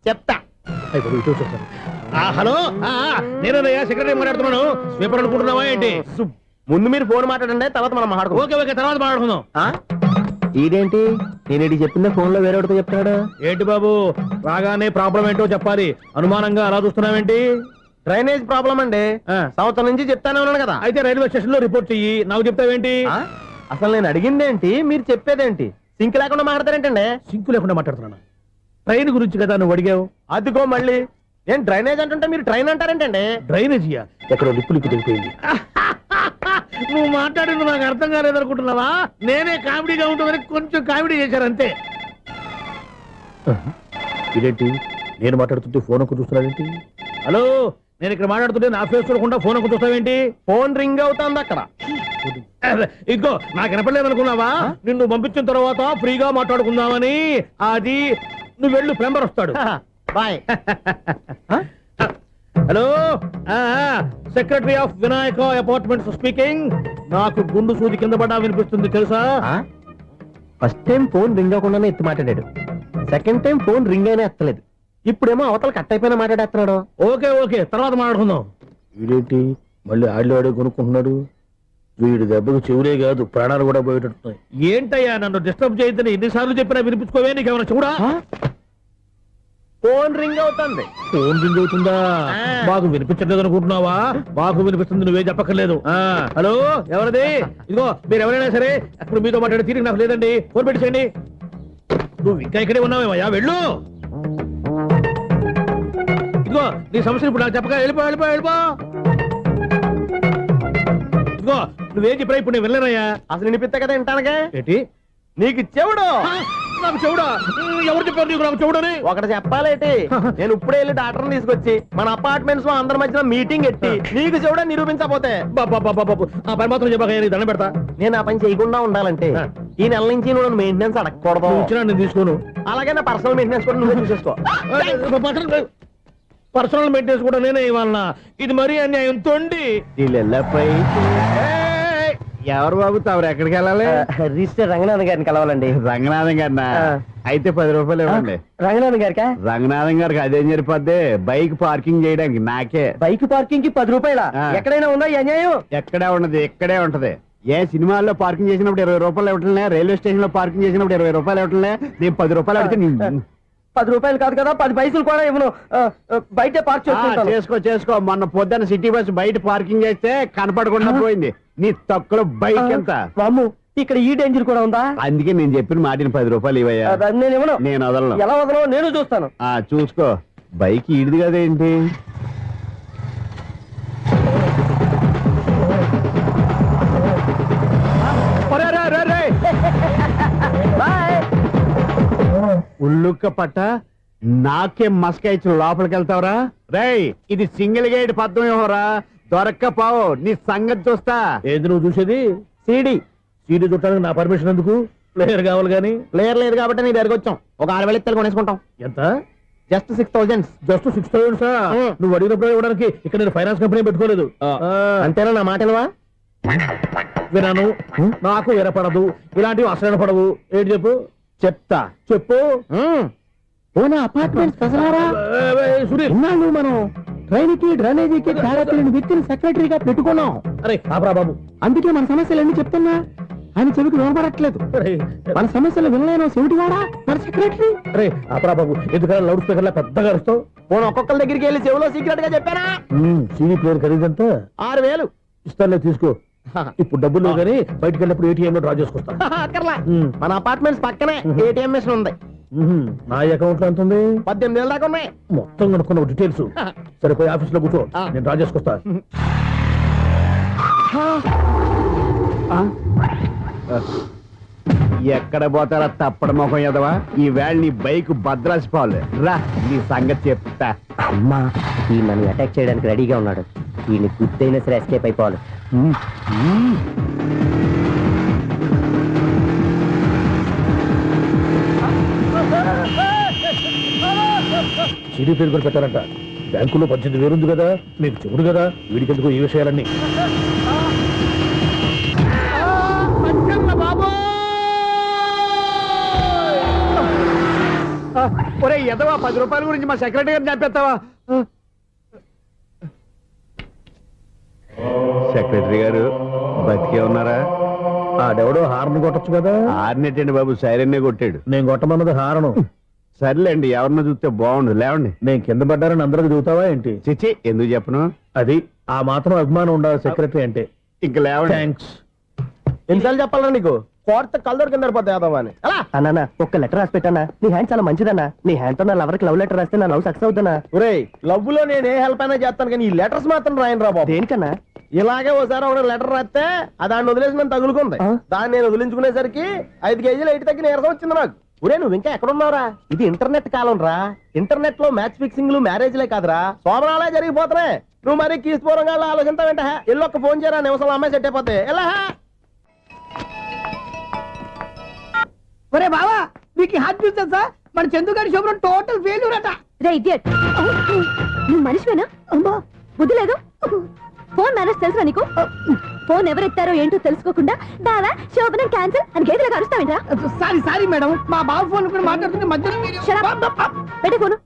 చెప్తా. హలో, నేనయ్యా సెక్రటరీ మాట్లాడుతున్నాను. స్వీపర్ అనుకుంటున్నావా ఏంటి? ముందు మీరు ఫోన్ మాట్లాడండి, తర్వాత మనం మాట్లాడుకో. ఓకే ఓకే, తర్వాత మాట్లాడుకుందాం. ఇదేంటి నేను చెప్పిందే ఫోన్ లో వేరే చెప్తాడు. ఏంటి బాబు రాగానే ప్రాబ్లం ఏంటో చెప్పాలి, అనుమానంగా అలా చూస్తున్నావేంటి? డ్రైనేజ్ ప్రాబ్లం అండి, సంవత్సరం నుంచి చెప్తానే ఉన్నాను కదా. అయితే రైల్వే స్టేషన్ లో రిపోర్ట్ చెయ్యి, నాకు చెప్తావేంటి? అసలు నేను అడిగిందేంటి, మీరు చెప్పేదేంటి? సింక్ లేకుండా మాట్లాడతారేంటండి? సింక్ లేకుండా మాట్లాడుతున్నా, ట్రైన్ గురించి కదా నువ్వు అడిగావు. అదిగో మళ్ళీ నేను డ్రైనేజ్ అంటుంటే మీరు ట్రైన్ అంటారేంటండి? డ్రైనేజీయా? ఎక్కడో లిప్పు దిగిపోయింది. నువ్వు మాట్లాడింది నాకు అర్థం కాలేదనుకుంటున్నావా? నేనే కామెడీగా ఉంటుందని కొంచెం కామెడీ చేశారంతే. ఇదేంటి నేను మాట్లాడుతుంటే ఫోన్ ఒక్క చూస్తున్నావేంటి? హలో, నేను ఇక్కడ మాట్లాడుతుంటే నా ఫేస్ చూడకుండా ఫోన్ ఒక్క చూస్తావేంటి? ఫోన్ రింగ్ అవుతుంది అక్కడ. ఇదిగో నాకు వినపడలేదు అనుకున్నావా? నిన్ను పంపించిన తర్వాత ఫ్రీగా మాట్లాడుకుందామని. అది నువ్వు వెళ్ళు, ప్లంబర్ వస్తాడు. Bye. Hello, secretary of Vinayaka apartments speaking. నాకు గుండు సూది కింద పడ్డా వినిపిస్తుంది తెలుసా? ఫస్ట్ టైం ఫోన్ రింగ్ అవ్వకుండానే ఎత్తి మాట్లాడాడు, సెకండ్ టైం ఫోన్ రింగ్ అయినా ఎత్తలేదు, ఇప్పుడేమో అవతల కట్ అయిపోయినా మాట్లాడేస్తున్నాడు. ఓకే ఓకే, తర్వాత మాట్లాడుకుందాం. వీడేంటి మళ్ళీ ఆడిలో కొనుక్కుంటున్నాడు? వీడి దెబ్బకు చెవులే కాదు ప్రాణాలు కూడా పోయేటట్టున్నాయి. ఏంటయ్యా నన్ను డిస్టర్బ్ చేయొద్దని ఎన్నిసార్లు చెప్పినా వినిపించుకోవే, నీకేమైనా చూడా? ఫోన్ రింగ్ అవుతుంది. ఫోన్ రింగ్ అవుతుందా? మాకు వినిపించలేదు అనుకుంటున్నావా? మాకు వినిపిస్తుంది, నువ్వే చెప్పక్కర్లేదు. హలో, ఎవరిది? ఇదిగో మీరు ఎవరైనా సరే ఇప్పుడు మీతో మాట్లాడే తీరిక నాకు లేదండి, ఫోన్ పెట్టేసేయండి. నువ్వు ఇంకా ఇక్కడే ఉన్నావేమయ్యా, వెళ్ళు. ఇదిగో నీ సమస్యలు ఇప్పుడు నాకు చెప్పక వెళ్ళిపో వెళ్ళిపో వెళ్ళిపో. ఇదిగో నువ్వేం చెప్పరా ఇప్పుడు నేను వెళ్ళానయ్యా. అసలు వినిపిస్తా కదా వింటానగా. ఏంటి నీకు చెవుడు? నాకు చెవుడా? ఎవరు చెప్పారు నీకు నాకు చెవుడని? ఒకటి చెప్పాలేటి, నేను ఇప్పుడే వెళ్ళి డాక్టర్ని తీసుకొచ్చి మన అపార్ట్మెంట్స్ లో అందరి మధ్యన మీటింగ్ ఎట్టి నీకు చెవుడని నిరూపించకపోతే ఆ పని మాత్రం చెప్పక దండం పెడతా. నేను ఆ పని చేయకుండా ఉండాలంటే ఈ నెల నుంచి నువ్వు మెయింటెనెన్స్ అడగకూడదు. ఇచ్చినా నేను తీసుకోను. అలాగే నా పర్సనల్ మెయింటెనెన్స్ కూడా నువ్వే చూసేసుకో. పర్సనల్ మెయింటెనెన్స్ కూడా నేనే ఇవ్వాలన్నా? ఇది మరీ అన్యాయం తోండి. ఎవరు బాబు తమరు ఎక్కడికి వెళ్ళాలి? రిజిస్టర్ రంగనాథ్ గారిని కలవాలండి. రంగనాథం గారినా? అయితే 10 రూపాయలు ఇవ్వండి. రంగనాథ్ గారికా? రంగనాథం గారికి అదేం సరిపోద్ది, బైక్ పార్కింగ్ చేయడానికి నాకే. బైక్ పార్కింగ్ కి 10 రూపాయల? ఎక్కడైనా ఉందా ఈ అన్యాయం? ఎక్కడే ఉండదు, ఇక్కడే ఉంటది. ఏ సినిమాల్లో పార్కింగ్ చేసినప్పుడు 20 రూపాయలు ఇవ్వట్లే, రైల్వే స్టేషన్ లో పార్కింగ్ చేసినప్పుడు 20 రూపాయలు ఇవ్వట్లే, నేను 10 రూపాయలు అడిగితే 10 రూపాయలు కాదు కదా, 10 పైసలు కూడా ఇవ్వను. బయట పార్క్ చేసుకో. మొన్న పొద్దున్న సిటీ బస్ బయట పార్కింగ్ చేస్తే కనపడకుండా పోయింది. నీ తక్కువ బైక్ ఎంత? మాము ఇక్కడ ఈ డేంజర్ కూడా ఉందా? అందుకే నేను చెప్పిన మాటిని 10 రూపాయలు ఇవ్వయ్యా. నేను ఇవ్వను. నేను వదలను. ఎలా వదలను నేను చూస్తాను. చూసుకో, బైక్ ఈడిది కదేంటి? ఉల్లుక్క పట్ట నాకే మస్కా ఇచ్చి లోపలికి వెళ్తావరా? రేయ్, ఇది సింగిల్ గేట్ పద్మం ఇవ్వరా, దొరక్కపోవు నీ సంగతి చూస్తా. ఏది నువ్వు చూసేది? సీడీ చూడటానికి నా పర్మిషన్ ఎందుకు? ప్లేయర్ కావాలి గానీ. ప్లేయర్ లేదు కాబట్టి నీ దగ్గరకు వచ్చాం. ఒక 6,000 ఇత్తలు కొనేసుకుంటాం. ఎంత? జస్ట్ 6,000. జస్ట్ 6,000? నువ్వు అడిగినప్పుడు ఇవ్వడానికి ఇక్కడ నేను ఫైనాన్స్ కంపెనీ పెట్టుకోలేదు. అంతేనా? నా మాట వినాను, నాకు వినపడదు, ఇలాంటివి అసలు వినపడవు. ఏంటి చెప్పు? చెప్తా, చెప్పు. సున్నాళ్ళు మనం ట్రైన్ కి డ్రైనేజీకి తేడా తెలియని వ్యక్తిని సెక్రటరీగా పెట్టుకున్నాం. అరే ఆపరా బాబు, అందుకే మన సమస్యలన్నీ చెప్తున్నా ఆయన చెవికి వినపడట్లేదు. మన సమస్యలు వినలేను చెవిటివాడా మన సెక్రటరీ. అరే ఆపరా బాబు, ఎందుకన్నా లౌడ్ స్పీకర్ లా పెద్దగా అరుస్తావు? పోను ఒక్కొక్కరి దగ్గరికి వెళ్ళి చెవిలో సీక్రెట్ గా చెప్పానా? సీడీ ప్లేయర్ ఖరీదంతా 6,000 ఇస్తానులే, తీసుకో. ఇప్పుడు డబ్బులు లేవు కానీ బయటకు వెళ్ళినప్పుడు ఏటీఎం లో డ్రా చేసుకొస్తా. అక్కర్లా, మన అపార్ట్మెంట్స్ పక్కనే ఏటీఎం మిషన్ ఉంది. నా అకౌంట్ లో ఎంత ఉంది? 18,000 దాకా ఉన్నాయి. మొత్తం కనుక్కున్న డీటెయిల్స్. సరిపోయి ఆఫీస్ లో కూర్చో, నేను డ్రా చేసుకొస్తా. ఎక్కడ పోతారా తప్పడ మొఖం ఎదవా? ఈ వేళ నీ బైక్ భద్రాసిపోవాలి. రా, నీ సంగతి చెప్తా. అమ్మా, ఈ మనం అటాక్ చేయడానికి రెడీగా ఉన్నాడు. ఈయన గుద్దైనా సరే ఎస్కేప్ అయిపోవాలి. సిడీ పేరు కూడా పెట్టారంట. బ్యాంకులో 18,000 ఉంది కదా, మీకు చెవుడు కదా, వీడికెందుకు ఈ విషయాలన్నీ? ఒరే ఎదవా, 10 రూపాయల గురించి మా సెక్రటరీ గారిని చంపేస్తావా? సెక్రటరీ గారు బతికే ఉన్నారా? ఆడెవడో హార్న్ కొట్టచ్చు కదా. ఆరినట్టండి బాబు, సైరన్నే కొట్టాడు. నేను కొట్టమన్నది హారను. సర్లేండి, ఎవరన్నా చూస్తే బాగుండు. లేవండి. నేను కింద పడ్డారని అందరికి చూతావా ఏంటి? చిచ్చి, ఎందుకు చెప్పను? అది ఆ మాత్రం అభిమానం ఉండాలి సెక్రటరీ అంటే. ఇంకా లేవండి. థ్యాంక్స్. ఎన్నిసార్లు చెప్పాలా నీకు? కోర్త కల్దోడు కింద పడతాయి అని. అన్నా ఒక్క లెటర్ రాసి పెట్టానా? నీ హ్యాండ్ చాలా మంచిదన్నా. నీ హ్యాండ్ తో నా లవర్కి లవ్ లెటర్ రాస్తే నా లవ్ సక్సెస్ అవుతానా? ఒరేయ్, లవ్ లో నేను ఏ హెల్ప్ అయినా చేస్తాను, కానీ ఈ లెటర్స్ మాత్రం రాయను రా బాబు. దేనికన్నా? ఇలాగే ఓసారి ఒక లెటర్ రాస్తే దాన్ని వదిలేసి నన్ను తగులుకుంది. దాన్ని నేను వదిలించుకునేసరికి 5 కేజీలు 8 తగ్గి నీరసం వచ్చింది నాకు. ఒరే, నువ్వు ఇంకా ఎక్కడున్నావురా? ఇది ఇంటర్నెట్ కాలం రా. ఇంటర్నెట్ లో మ్యాచ్ ఫిక్సింగ్లు, మ్యారేజ్లే కాదురా, సోమనాలే జరిగిపోతున్నాయి. నువ్వు మరి కీస్పూరంగా ఆలోచించావేంట? ఎల్లొక్క ఫోన్ చేయరా, నిమిషంలో అమ్మాయి సెట్ అయిపోతాయి. ఎలా? ఒరే బావా, నీకు హార్ట్ చూస్తా మన చందుగారి శుభ్రం టోటల్ ఫెయిల్యూర్ అట. రే ఇడియట్, నువ్వు మనిషివేనా? అమ్మా, బుద్ధి లేదు. ఫోన్ మేనేజ్ తెలుసా నీకు? ఫోన్ ఎవరెత్తారో ఏంటో తెలుసుకోకుండా బావా శోభనం క్యాన్సిల్ అని గేదెలకు అరుస్తావేంట్రా? సారీ సారీ మేడం, మా బావ ఫోన్ కూడా మాట్లాడుతుంటే మధ్యలో మీరు- పెట్టే ఫోను.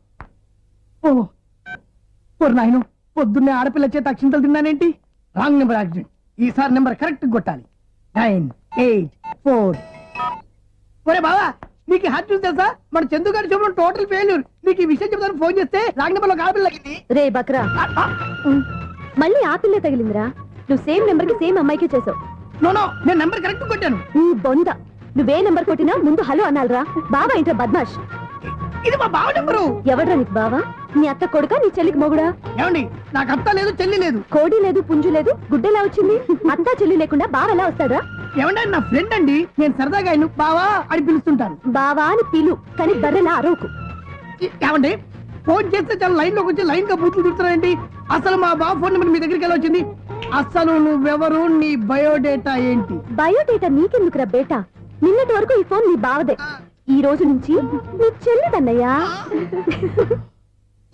ఓ నాయను, పొద్దున్నే ఆడపిల్ల చేత అక్షింతలు తిన్నానేంటి? Wrong number accident. ఈసారి నెంబర్ కరెక్ట్ కొట్టాలి. 9, 8, 4. ఒరే బావా, నీకు హార్ట్ చూసి తెలుసా మన చందుగారి శుభ్రం టోటల్ ఫెయిల్యూర్. నీకు ఈ విషయం చెప్తాను ఫోన్ చేస్తే రాంగ్ నెంబర్ లో ఆడపిల్ల తగ్గింది. రే బక్రా, మళ్ళీ ఆ పిల్లే తగిలిందిరా. నువ్వు సేమ్ నెంబర్ కి సేమ్ అమ్మాయికే చేసావు. నో నో, నేను నెంబర్ కరెక్ట్ కొట్టాను. నీ బొంద, నువ్వే నెంబర్ కొట్టినా ముందు హలో అనాలరా. బావా ఏంట్రా బద్మాష్? ఇది మా బావ నెంబరు. ఎవడ్రా నీకు బావా? నీ అత్త కొడుకా, నీ చెల్లికి మొగుడా? ఏమండి, నాకు అత్త లేదు, చెల్లి లేదు. కోడి లేదు, పుంజు లేదు, గుడ్డెలా వచ్చింది? అత్త చెల్లి లేకుండా బావ ఎలా వస్తాడా? ఏమంటే నా ఫ్రెండ్ అండి, నేను సరదాగా ఆయన బావా అని పిలుస్తుంటాను. బావా అని పిలు, కానీ బర్రెలా అరవకు. ఏమండి, ఫోన్ చేస్తే చాలా లైన్ లోకి వచ్చి లైన్ గా బూతులు తిడుతున్నాయండి. అసలు మా బావ ఫోన్ నెంబర్ మీ దగ్గరికి ఎలా వచ్చింది? అసలు నువ్వెవరు, నీ బయోడేటా ఏంటి? బయోడేటా నీకెందుకురా బేటా? నిన్నటి వరకు ఈ ఫోన్ నీ బావదే, ఈ రోజు నుంచి నీ చెల్లిదన్నయ్యా.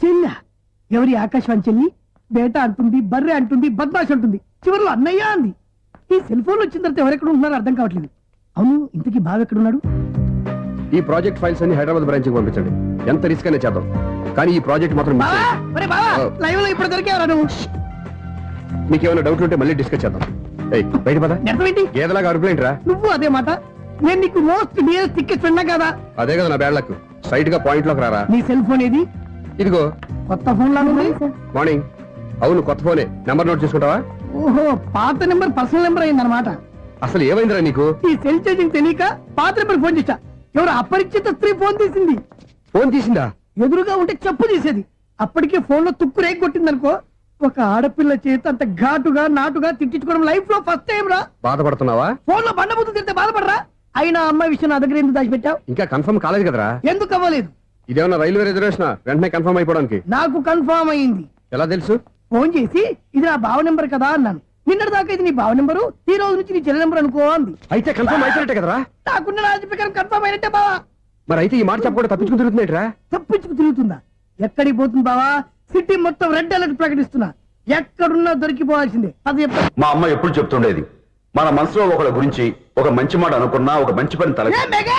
చెల్ల ఎవరి? ఆకాశవాణి చెల్లి. బేటా అంటుంది, బర్రె అంటుంది, బద్మాష్ అంటుంది, చివరిలో అన్నయ్య అంది. ఈ సెల్ ఫోన్ వచ్చిన తర్వాత ఎవరెక్కడ ఉంటున్నారో అర్థం కావట్లేదు. అవును, ఇంతకీ బావ ఎక్కడున్నాడు? ఈ ప్రాజెక్ట్ ఫైల్స్ అన్ని హైదరాబాద్ బ్రాంచ్ కి పంపించండి. ఎంత రిస్క్ అయినా చేద్దాం, కానీ ఈ ప్రాజెక్ట్ మాత్రం miss బావా, చేయొద్దు. ఒరే బావా, లైవ్ లో ఇప్పుడు దొరికేవరా నువ్వు? మీకు ఏమైనా డౌట్లు ఉంటే మళ్ళీ డిస్కస్ చేద్దాం. ఏయ్, బయట పద. నెరవేంటి? గేదలాగా అరుపులేంట్రా? నువ్వు అదే మాట. నేను నీకు మోస్ట్ డియరెస్ట్ టికెట్స్ విన్నా కదా. అదే కదా నా బ్యాడ్ లక్. స్ట్రైట్ గా పాయింట్ లోకి రారా. నీ సెల్ ఫోన్ ఏది? ఇదిగో. కొత్త ఫోన్ లాగా ఉంది. మార్నింగ్. అవును, కొత్త ఫోనే. నెంబర్ నోట్ చేసుకుంటావా? ఓహో, పాత నెంబర్ పర్సనల్ నెంబర్ అయిందన్నమాట. అసలు ఏమైందిరా నీకు? ఈ సెల్ చేంజింగ్ తెలియక పాత నెంబర్ ఫోన్ చేశా. ఎవరు అపరిచిత స్త్రీ ఫోన్ తీసింది. ఫోన్ తీసిందా? ఎదురుగా ఉంటే చెప్పు తీసేది. అప్పటికే ఫోన్ లో తుక్కు రేగి కొట్టిందనుకో. ఒక ఆడపిల్ల చేత అంత ఘాటుగా నాటుగా తిట్టించుకోవడం లైఫ్ లో ఫస్ట్ టైం రా. బాధపడుతున్నావా? ఫోన్ లో బండబుద్ధి తింటే బాధపడరా? అయినా అమ్మాయి విషయం నా దగ్గర ఎందుకు దాచిపెట్టావు? ఇంకా కన్ఫర్మ్ కాలేదు కదరా. ఎందుకు అవ్వలేదు? ఇదేమన్నా రైల్వే రిజర్వేషన్? వెంటనే కన్ఫర్మ్ అయిపోవడానికి. నాకు కన్ఫర్మ్ అయింది. ఎలా తెలుసు? ఫోన్ చేసి ఇది నా బావ నెంబర్ కదా అన్నాను. నిన్నటి దాకా ఇది నీ బావ నెంబరు, ఈ రోజు నుంచి నీ చెల్లి నెంబర్ అనుకో అంది. అయితే కన్ఫర్మ్ అయిపోయినట్టే కదరా. నాకున్న రాజు ప్రకారం కన్ఫర్మ్ అయినట్టే బావా. మరి అయితే ఈ మాట చెప్పకుండా తప్పించుకుని తిరుగుతున్నాయిట్రా. తప్పించుకు తిరుగుతుందా? ఎక్కడికి పోతుంది బావా? సిటీ మొత్తం రెడ్ అలర్ట్ ప్రకటిస్తున్నా. ఎక్కడున్నా దొరికిపోవాల్సిందే. అది చెప్తా. మా అమ్మ ఎప్పుడు చెప్తుండేది, మన మనసులో ఒకళ్ళ గురించి ఒక మంచి మాట అనుకున్నా ఒక మంచి పని తల ఏ మెగా!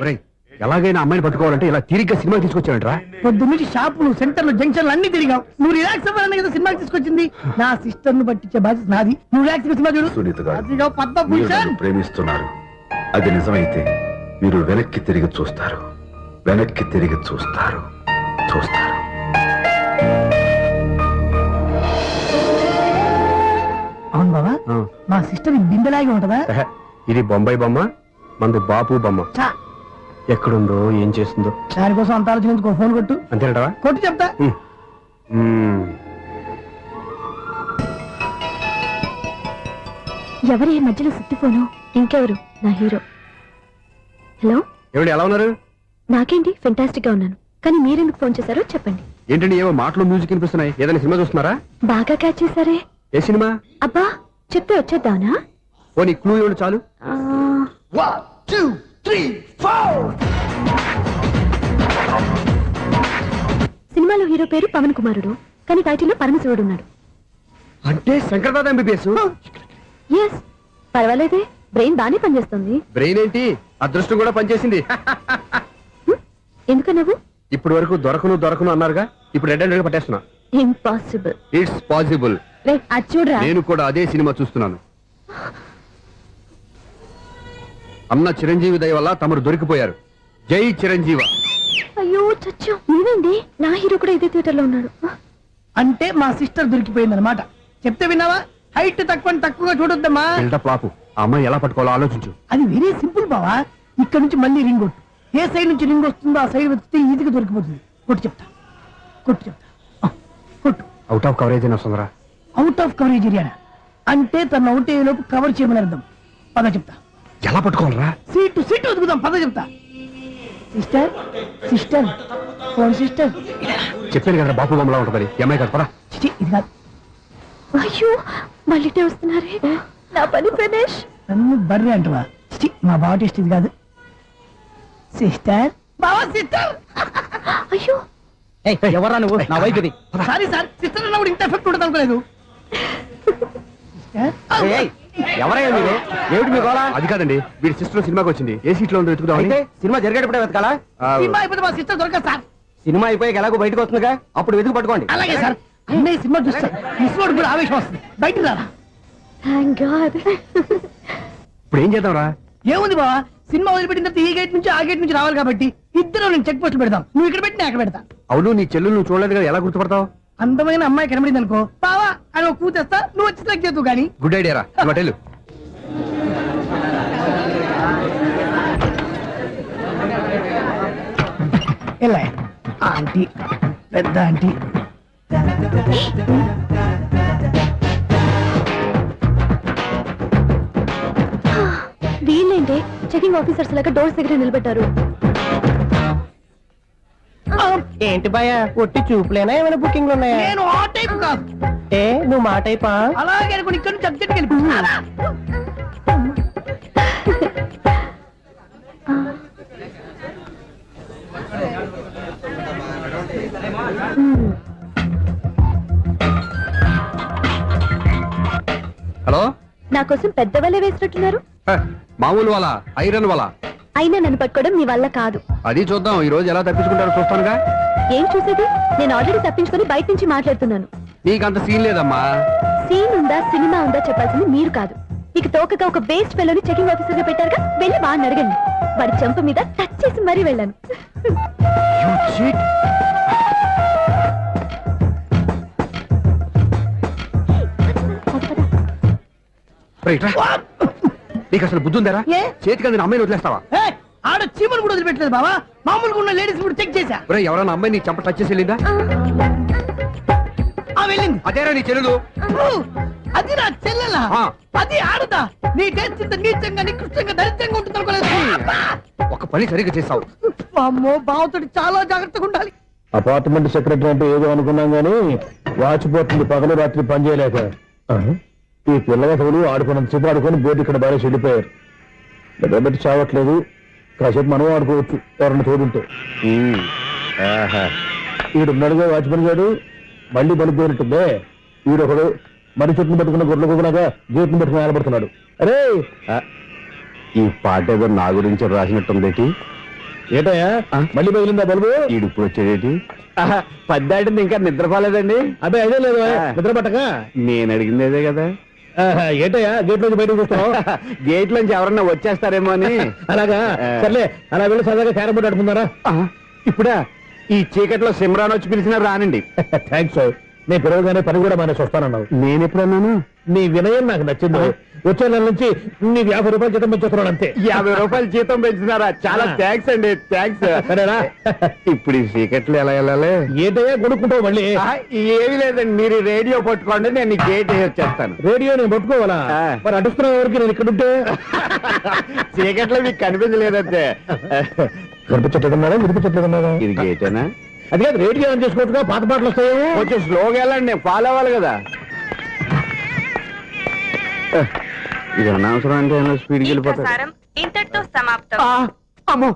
ఒరేయ్, ఎలాగైనా అమ్మాయిని పట్టుకోవాలంటే ఇలా తిరిగ్గా సినిమా తీసుకొచ్చాడంట్రా. పొద్దు నుంచి షాపులు, సెంటర్లు, జంక్షన్లు అన్ని తిరిగావు. నువ్వు రిలాక్స్ అవ్వాలని కదా సినిమాకి తీసుకొచ్చింది. నా సిస్టర్ ను పట్టించే బాధ్యత నాది. నువ్వు రిలాక్స్ సినిమా చూడు. సునీత గారు, అదిగో పద్మ మీరు భూషణ్. నన్ను ప్రేమిస్తున్నారు. అది నిజమైతే మీరు వెనక్కి తిరిగి చూస్తారు, వెనక్కి తిరిగి చూస్తారు, చూస్తారు. అవును బావా, మా సిస్టర్ బిందెలాగే ఉంటదా? ఎహె, ఇది బొంబాయి బొమ్మ, మంది బాపు బొమ్మ. చా, ఎక్కడుందో ఏం చేస్తుందో. దానికోసం అంత ఆలోచించుకో. ఫోన్ కొట్టు. అంతేనటవా? కొట్టు చెప్తా. ఎవరి మధ్యలో సుత్తి ఫోను? ఇంకెవరు? నా హీరో. హలో, ఏమిటి ఎలా ఉన్నారు? నాకేంటి ఫెంటాస్టిక్ గా ఉన్నాను, కానీ మీరెందుకు ఫోన్ చేశారో చెప్పండి. ఏంటండి ఏవో మాటలు మ్యూజిక్ వినిపిస్తున్నాయి? ఏదైనా సినిమా చూస్తున్నారా? బాగా క్యాచ్ చేశారే. ఏ సినిమా? అబ్బా, చెప్తే వచ్చేద్దానా? ఓ నీ క్లూ ఇవ్వండి చాలు. ఆ, 1, 2, 3, 4. సినిమాలో హీరో పేరు పవన్ కుమారుడు, కానీ టైటిల్లో పరమశివుడు ఉన్నాడు. అంటే శంకర్దాద ఎంబీబీఎస్. ఎస్, పర్వాలేదే, బ్రెయిన్ బానే పనిచేస్తుంది. బ్రెయిన్ ఏంటి, అదృష్టం కూడా పనిచేసింది. ఎందుకన్నావు? ఇప్పటి వరకు దొరకను అన్నారుగా, ఇప్పుడు రెడ్ హ్యాండెడ్ గా పట్టేస్తున్నా. ఇంపాసిబుల్. It's possible. అది చూడరా. నేను కూడా అదే సినిమా చూస్తున్నాను. అన్న చిరంజీవి దయ వల్ల తమరు దొరికిపోయారు. జై చిరంజీవ. అయ్యో చచ్చో ఏమైంది? నా హీరో కూడా ఇదే థియేటర్ లో ఉన్నాడు. అంటే మా సిస్టర్ దొరికిపోయింది అనమాట. చెప్తే విన్నావా? హైట్ తక్కువగా చూడొద్దమ్మా. బిల్డప్ లాపు. ఆ అమ్మాయి ఎలా పట్టుకోవాలో ఆలోచించు. అది వెరీ సింపుల్ బావా. ఇక్కడ నుంచి మళ్ళీ రింగ్ కొట్టు. ఏ సైడ్ నుంచి రింగ్ వస్తుందో ఆ సైడ్ వెతికితే ఈజీగా దొరికిపోతుంది. కొట్టు చెప్తా. ఆ, కొట్టు. అవుట్ ఆఫ్ కవరేజ్ అయినా వస్తుందిరా. అవుట్ ఆఫ్ కవరేజ్ ఏరియా అంటే తన అవుట్ అయ్యే లోపు కవర్ చేయమని అర్థం. పద చెప్తా. ఎలా పట్టుకోవాలరా? సీటు వెతుకుదాం. పద చెప్తా. Sister phone sister. చెప్పాను కదా బాపు బొమ్మలా ఉంటుంది. అమ్మాయి కదా పరా. చిచి ఇది కాదు. అయ్యో మళ్ళీ వస్తున్నారే. నా పని ఫినిష్. నన్ను బర్రె అంటవా? చిచి మా బావ టేస్ట్ ఇది కాదు. సిస్టర్ బావా సిస్టర్. అయ్యో ఎవరా నువ్వు? నా వైపు ఇది. సారీ సార్, సిస్టర్ అన్నప్పుడు ఇంత ఎఫెక్ట్ ఉండదు అనుకోలేదు. ఎవరయ్యా మీరు? ఏమిటి మీ గోళ? అది కాదండి, వీడి సిస్టర్ సినిమాకి వచ్చింది. ఏ సీట్ లో ఉందో వెతుకుదాం. అయితే సినిమా జరిగేటప్పుడే వెతకాలా? సినిమా అయిపోతే మా సిస్టర్ దొరకదు సార్. సినిమా అయిపోయి ఎలాగో బయటకు వస్తుందిగా, అప్పుడు వెతుకు పట్టుకోండి. అలాగే సార్. అన్నయ్య సినిమా చూస్తారు. మిస్వాడు కూడా ఆవేశం వస్తుంది. బయట రారా. Thank God. ఇప్పుడు ఏం చేద్దాంరా? ఏముంది బావా, సినిమా వదిలిపెట్టిన తర్వాత ఈ గేట్ నుంచి ఆ గేట్ నుంచి రావాలి కాబట్టి ఇద్దరు నేను చెక్ పోస్టులు పెడతాం. నువ్వు ఇక్కడ పెట్టి నేను అక్కడ పెడతా. అవును, నీ చెల్లెలు నువ్వు చూడలేదు కదా, ఎలా గుర్తుపడతావు? అందమైన అమ్మాయి కనబడింది అనుకో బావా అని ఒక కూతేస్తా. నువ్వు వచ్చి సెలెక్ట్ చేద్దు కానీ. గుడ్ ఐడియా రా. హోటల్ ఎలా ఆంటీ, పెద్ద ఆంటీ. వీళ్ళేంటే చెకింగ్ ఆఫీసర్స్ లాగా డోర్స్ దగ్గర నిలబెట్టారు. ఏంటి భయ, ఒట్టి చూపులేనా ఏమైనా బుకింగ్లు ఉన్నాయా? నేను ఆ టైప్ కాదు. ఏ నువ్వు మా టైపా? అలాగే అనుకుని ఇక్కడ నుంచి అర్జెంట్కి వెళ్ళిపో. హలో. నా కోసం పెద్ద వలే వేసినట్టున్నారు. మామూలు వాళ్ళ ఐరన్ వాళ్ళ. అయినా నన్ను పట్టుకోవడం మీ వల్ల కాదు. అది చూద్దాం ఈ రోజు ఎలా తప్పించుకుంటారో చూస్తానుగా. ఏం చూసేది? నేను ఆల్రెడీ తప్పించుకొని బయట నుంచి మాట్లాడుతున్నాను. నీకంత సీన్ లేదమ్మా. సీన్ ఉందా సినిమా ఉందా చెప్పాల్సింది మీరు కాదు. మీకు తోకగా ఒక బేస్ట్ ఫెలోని చెకింగ్ ఆఫీసర్ గా పెట్టారుగా, వెళ్ళి వాడిని అడగండి. వాడి చెంప మీద టచ్ చేసి మరీ వెళ్ళాను. నీకు అసలు బుద్ధి ఉందారా? ఏ? చేతికి అందిన అమ్మాయిని వదిలేస్తావా? ఆడ చీమను కూడా వదిలిపెట్టలేదు బావా. మామూలుగా ఉన్న లేడీస్ కూడా చెక్ చేశా. ఎవరైనా అమ్మాయి నీ చెంప టచ్ చేసి వెళ్ళిందా? వెళ్ళింది. అదేరా నీ చెల్లెలు. అది నా చెల్లెలా? ఆ. అది ఆడదా? నీ టేస్ట్ ఇంత నీచంగా నికృష్టంగా దరిద్రంగా ఉంటుంది అనుకోలేదు. ఒక పని సరిగ్గా చేస్తావు. అమ్మో, బావతోటి చాలా జాగ్రత్తగా ఉండాలి. అపార్ట్మెంట్ సెక్రటరీ అంటే ఏదో అనుకున్నాం గానీ వాచిపోతుంది పగలు రాత్రి పని చేయలేక. ఈ పిల్లగతులు ఆడుకున్నంత సేపు ఆడుకొని బోర్డు ఇక్కడ బాగా చెడిపోయారు. నిద్రబెట్టి చావట్లేదు. కాసేపు మనం ఆడుకోవచ్చు ఎవరన్నా తోడుంటే. వీడున్నాడుగా వాచ్మెన్ గారు, మళ్ళీ బలిపోయినట్టుందే. వీడొకడు మరి చెట్టును పట్టుకున్న గొడ్ల కుక్కలాగా గేట్ను పట్టుకుని నిలబడుతున్నాడు. అరే ఈ పాట ఏదో నా గురించి రాసినట్టుంది. ఏటయ్యా మళ్ళీ పగిలిందా బల్బు? ఈడు ఇప్పుడు వచ్చేదేటి? పద్దాటింది ఇంకా నిద్రపోలేదండి. అదే అదే లేదు నిద్ర పట్టక. నేను అడిగింది అదే కదా. ఏటయ్యా గేట్ నుంచి బయటకు చూస్తావు? గేట్ లోంచి ఎవరన్నా వచ్చేస్తారేమో అని. అలాగా సర్లే, అలా వెళ్ళి సరదాగా క్యారం బోర్డు ఆడుకుందారా? ఇప్పుడా? ఈ చీకట్లో సిమ్రాన్ వచ్చి పిలిచినా రానండి. థ్యాంక్స్. నేను పిలవగానే పని కూడా మానేసి వస్తానన్నావు. నేను ఎప్పుడన్నాను? నీ వినయం నాకు నచ్చింది. వచ్చే నెల నుంచి నీ 50 రూపాయలు జీతం పెంచుతున్నాను అంతే. 50 రూపాయలు జీతం పెంచినారా? చాలా థ్యాంక్స్ అండి. థ్యాంక్స్. సరేనా? ఇప్పుడు ఈ చీకట్లు ఎలా వెళ్ళాలి? ఏంటయ్యా కొనుక్కుంటావు మళ్ళీ? ఏమీ లేదండి, మీరు రేడియో పట్టుకోండి, నేను గేట్ వేసి వచ్చేస్తాను. రేడియో నేను పట్టుకోవాలా? మరి అడుస్తున్న ఎవరికి నేను ఇక్కడ ఉంటే? చీకట్లో మీకు కనిపించలేదంతే. కనిపించట్లేదన్నారా వినిపించట్లేదన్నారా? ఇది గేటేనా? అది కాదు, రేడియో ఆన్ చేసుకోవచ్చుగా, పాత పాటలు వస్తాయేమో. కొంచెం స్లోగా వెళ్ళండి, నేను ఫాలో అవ్వాలి కదా. ఇది అనవసరం అంటే స్పీడ్కి వెళ్ళిపోతారు. ఇంతటితో సమాప్తం. అమ్మో,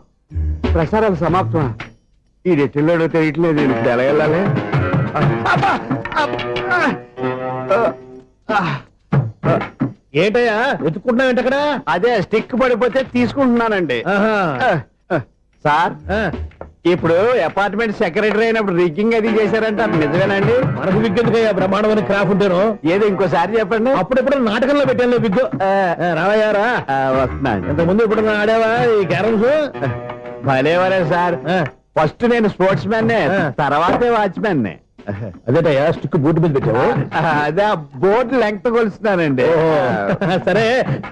ప్రసారాలు సమాప్తమా? ఈ రెట్టిల్లోడో తెలియట్లేదు. ఇప్పుడు ఎలా వెళ్ళాలి? ఏంటయ్యా వెతుక్కుంటున్నావు అక్కడ? అదే స్టిక్ పడిపోతే తీసుకుంటున్నానండి. సార్, ఇప్పుడు అపార్ట్మెంట్ సెక్రటరీ అయినప్పుడు రిగ్గింగ్ అది చేశారంట నిజమేనండి? మనకు విగ్ ఎందుకయ్యా బ్రహ్మాండమైన క్రాఫ్ ఉంటాను. ఏదో ఇంకోసారి చెప్పండి. అప్పుడెప్పుడు నాటకంలో పెట్టాను విగ్. రావయ్యారా వస్తున్నాను. ఇంతకుముందు ఇప్పుడు ఆడావా ఈ క్యారమ్స్? భలేవరే సార్. ఫస్ట్ నేను స్పోర్ట్స్ మ్యాన్ తర్వాతే వాచ్మెన్. అదేటయ్యా స్టిక్ బూట్ మీద పెట్టావు. అదే బోర్డు లెంగ్త్ కొలుస్తున్నానండి. సరే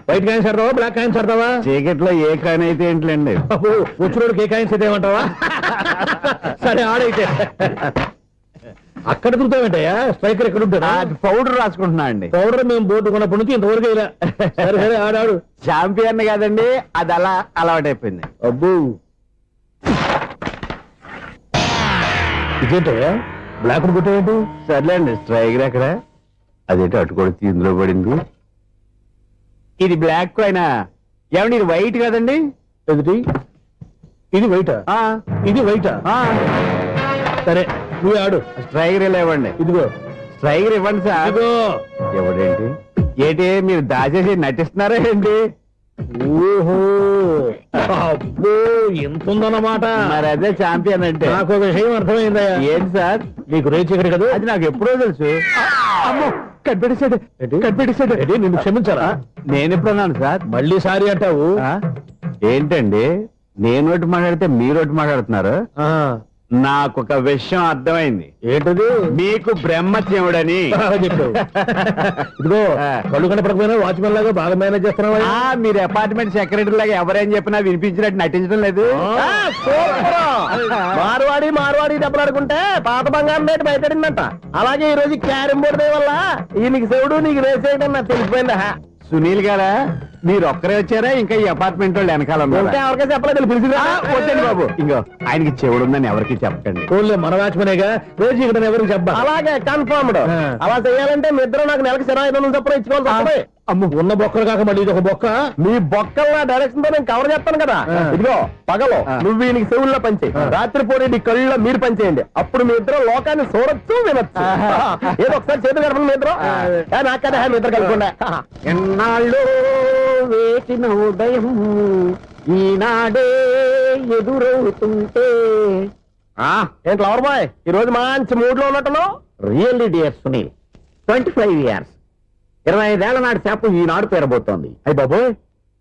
వైట్ కాయిన్స్ ఆడతావా బ్లాక్ కాయిన్స్ ఆడతావా? చీకట్లో ఏ కాని అయితే ఏంటండి. వచ్చినోడికి ఏ కాయిన్స్ అయితే ఏమంటావా? సరే ఆడైతే. అక్కడ తిరుగుతావేంటయ్యా? స్ట్రైకర్ ఎక్కడ ఉంటాడా? పౌడర్ రాసుకుంటున్నా అండి. పౌడర్ మేము బోర్డు కొన్నప్పటి నుంచి ఇంతవరకు ఇలా. సరే సరే ఆడాడు. చాంపియన్ కాదండి, అది అలా అలవాటైపోయింది. అబ్బు ఇదేంటయ్యా బ్లాక్ కొట్టేయండి. సర్లేండి. స్ట్రైకర్ ఎక్కడ? అదేంటి అటుకొడితే ఇందులో పడింది. ఇది బ్లాక్ అయినా ఏమండి ఇది వైట్ కదండి? ఎదుటి ఇది వైటా? ఇది వైటా? సరే నువ్వు ఆడు. స్ట్రైకర్ ఇలా ఇవ్వండి. ఇదిగో స్ట్రైకర్ ఇవ్వండి సార్. ఇదిగో. ఎవడేంటి ఏంటి మీరు దాచేసి నటిస్తున్నారా ఏంటి? ఓహో అబ్బో ఎంత ఉందన్నమాట. మరి అదే చాంపియన్ అంటే. నాకు ఒక విషయం అర్థమైందయ్యా. ఏంటి సార్? నీకు రేచి ఇక్కడ కదా? అది నాకు ఎప్పుడో తెలుసు. అమ్మో కనిపెట్టేశాడు కనిపెట్టేశాడు. నిన్ను క్షమించారా? నేను ఎప్పుడన్నాను సార్? మళ్ళీ సారీ అంటావు. ఏంటండి నేను ఒకటి మాట్లాడితే మీరు ఒకటి మాట్లాడుతున్నారు. నాకు ఒక విషయం అర్థమైంది. ఏంటది? మీకు బ్రహ్మత్యముడని చెప్పావు. ఇదిగో కళ్ళు కనపడకపోయినా వాచ్మెన్ లాగా బాగా మేనేజ్ చేస్తున్నావా? మీరు అపార్ట్మెంట్ సెక్రటరీ లాగా ఎవరేం చెప్పినా వినిపించినట్టు నటించడం లేదు. మార్వాడి దెబ్బలాడుకుంటే పాత బంగారం రేటు బయటడిందంట. అలాగే ఈ రోజు క్యారం బోర్డు వల్ల ఈయనకి శివుడు నీకు రేసేయడం నాకు తెలిసిపోయిందా? సునీల్ గారా మీరు ఒక్కరే వచ్చారా? ఇంకా ఈ అపార్ట్మెంట్ వాళ్ళు వెనకాల ఇంకా ఎవరికైనా చెప్పలేదు పిలిచిరా. వద్దండి బాబు. ఇంకో ఆయనకి చెవుడుందని ఎవరికి చెప్పకండి. ఓన్లీ మన వాచ్మెనేగా రోజు ఇక్కడ ఎవరికి చెప్పా. అలాగే కన్ఫర్మ్డ్. అలా చేయాలంటే మీ ఇద్దరు నాకు నెలకు 25,000 చొప్పున ఇచ్చుకోవాలి తప్పదు. అమ్మ ఉన్న బొక్కలు కాక మళ్ళీ ఇది ఒక బొక్క. మీ బొక్కల డైరెక్షన్ తో నేను కవర్ చేస్తాను కదా. ఇదిగో పగలో నువ్వు ఈయనకి చెవుల్లో పంచే, రాత్రి పూట నీ కళ్ళలో మీరు పనిచేయండి. అప్పుడు మీ ఇద్దరు లోకాన్ని చూడొచ్చు వినొచ్చు. ఏదో ఒకసారి చేతులు కలపండి మీ ఇద్దరు. నాకు కదా మీ ఇద్దరు కలపకుండా. ఎన్నాళ్ళు వేసిన ఉదయం ఈనాడే ఎదురవుతుంటే. ఏంటి లవర్ బాయ్ ఈ రోజు మంచి మూడ్ లో ఉన్నట్టున్నావు? రియల్లీ డియర్ సునీల్, 25 years 25 ఏళ్ల నాటి శాపం ఈనాడు పేరబోతోంది. అయ్యి బాబోయ్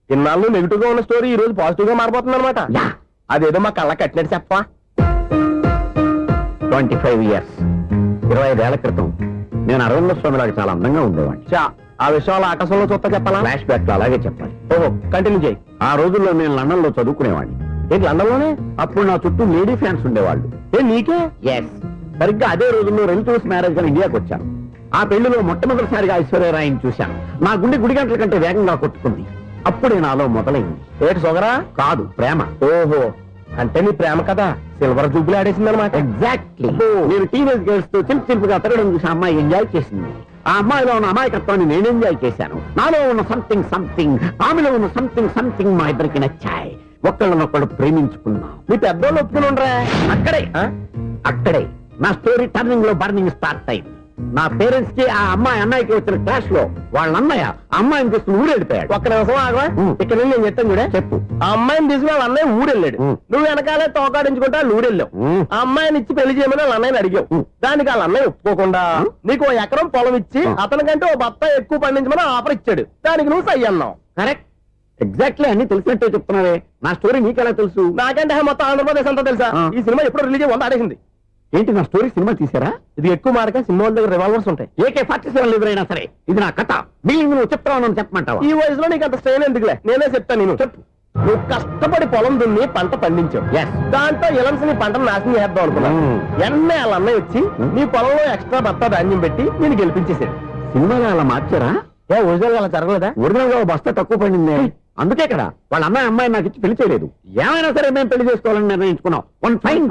ఇన్నాళ్ళు నెగిటివ్ గా ఉన్న స్టోరీ ఈ రోజు పాజిటివ్ గా మారిపోతుంది అనమాట. అదేదో మా కళ్ళ కట్టినట్టు చెప్పా. 25 years 25 ఏళ్ల క్రితం నేను అరవింద స్వామిలాగా చాలా అందంగా ఉండేవాడిని. ఆ విషయాలు ఆకాశంలో చూస్తా చెప్పాలా? ఫ్లాష్ బ్యాక్ అలాగే చెప్పాలి. ఓహో కంటిన్యూ చేయి. ఆ రోజుల్లో నేను లండన్ లో చదువుకునేవాడిని. ఏంటి లండన్ లోనే? అప్పుడు నా చుట్టూ లేడీ ఫ్యాన్స్ ఉండేవాళ్ళు. నీకే? ఎస్, సరిగ్గా అదే రోజుల్లో రిలేటివ్స్ మ్యారేజ్ గా ఇండియాకి వచ్చాను. ఆ పెళ్లిలో మొట్టమొదటిసారిగా ఐశ్వర్యరాయని చూశాను. నా గుండె గుడి గంటల కంటే వేగంగా కొట్టుకుంది. అప్పుడే నాలో మొదలైంది. ఏటి సొగరా? కాదు, ప్రేమ. ఓహో అంటే నీ ప్రేమ కదా సిల్వర్ జూబ్లీ ఆడేసింది అనమాట. ఎగ్జాక్ట్లీ. నేను టీనేజ్ గర్ల్స్ తో చిలుపుగా తిరగడం చూసి అమ్మాయి ఎంజాయ్ చేసింది. ఆ అమ్మాయిలో ఉన్న అమాయకత్వాన్ని నేను ఎంజాయ్ చేశాను. నాలో ఉన్న సంథింగ్ ఆమెలో ఉన్న సంథింగ్ మా ఇద్దరికి నచ్చాయి. ఒక్కళ్ళనొక్కడు ప్రేమించుకున్నాం. మీ పెద్దోళ్ళు ఒప్పుకుని ఉండరా? అక్కడే నా స్టోరీ టర్నింగ్ లో బర్నింగ్ స్టార్ట్ అయింది. నా పేరెంట్స్ కి ఆ అమ్మాయి అన్నయ్యకి వచ్చిన క్లాష్ లో వాళ్ళ అన్నయ్య అమ్మాయిని తీసుకుని ఊరెళ్ళిపోయాడు. ఒక్క నిమిషం ఆగవా? ఇక్కడ నుంచి నేను చెప్తాను కూడా. చెప్పు. ఆ అమ్మాయిని తీసుకుని వాళ్ళ అన్నయ్య ఊరెళ్ళాడు. నువ్వు వెనకాలే తోకాడించుకుంటా ఊరెళ్ళావు. ఆ అమ్మాయిని ఇచ్చి పెళ్లి చేయమని వాళ్ళ అన్నయ్యని అడిగావు. దానికి వాళ్ళ అన్నయ్య ఒప్పుకోకుండా నీకు 1 ఎకరం పొలం ఇచ్చి అతనికంటే 1 బత్త ఎక్కువ పండించమని ఆఫర్ ఇచ్చాడు. దానికి నువ్వు సై అన్నావు. కరెక్ట్, ఎగ్జాక్ట్లీ అన్ని తెలిసినట్టే చెప్తున్నావే. నా స్టోరీ నీకెలా తెలుసు? నాకంటే మొత్తం ఆంధ్రప్రదేశ్ అంతా తెలుసా? ఈ సినిమా ఎప్పుడు రిలీజ్ 100 ఆడేసింది. ఏంటి నా స్టోరీ సినిమా తీసారా? ఇది ఎక్కువ మారక సినిమా వాళ్ళ దగ్గర రివాల్వర్స్ ఉంటాయి. AK-47 ఎదురైనా సరే ఇది నా కథ. మిగిలింది నువ్వు చెప్తావు చెప్పమంటావా? ఈ వయసులో నీకు అంత స్ట్రెయిన్ ఎందుకులే, నేనే చెప్తాను. నేను చెప్పు. నువ్వు కష్టపడి పొలం దున్ని పంట పండించావు. దాంతో ఇలమ్స్ నీ పంటను నాశనం చేద్దాం అనుకున్నావు. ఎన్నే వాళ్ళ అన్నయ్య వచ్చి నీ పొలంలో ఎక్స్ట్రా బత్తా ధాన్యం పెట్టి నేను గెలిపించేసాడు. సినిమాలో అలా మార్చారా? ఒరిజినల్ అలా జరగలేదా? ఒరిజినల్ గా బస్తా తక్కువ పడింది. అందుకే కదా వాళ్ళ అమ్మాయి నాకు ఇచ్చి పెళ్లి చేయలేదు. ఏమైనా సరే మేము పెళ్లి చేసుకోవాలని నిర్ణయించుకున్నాం. One fine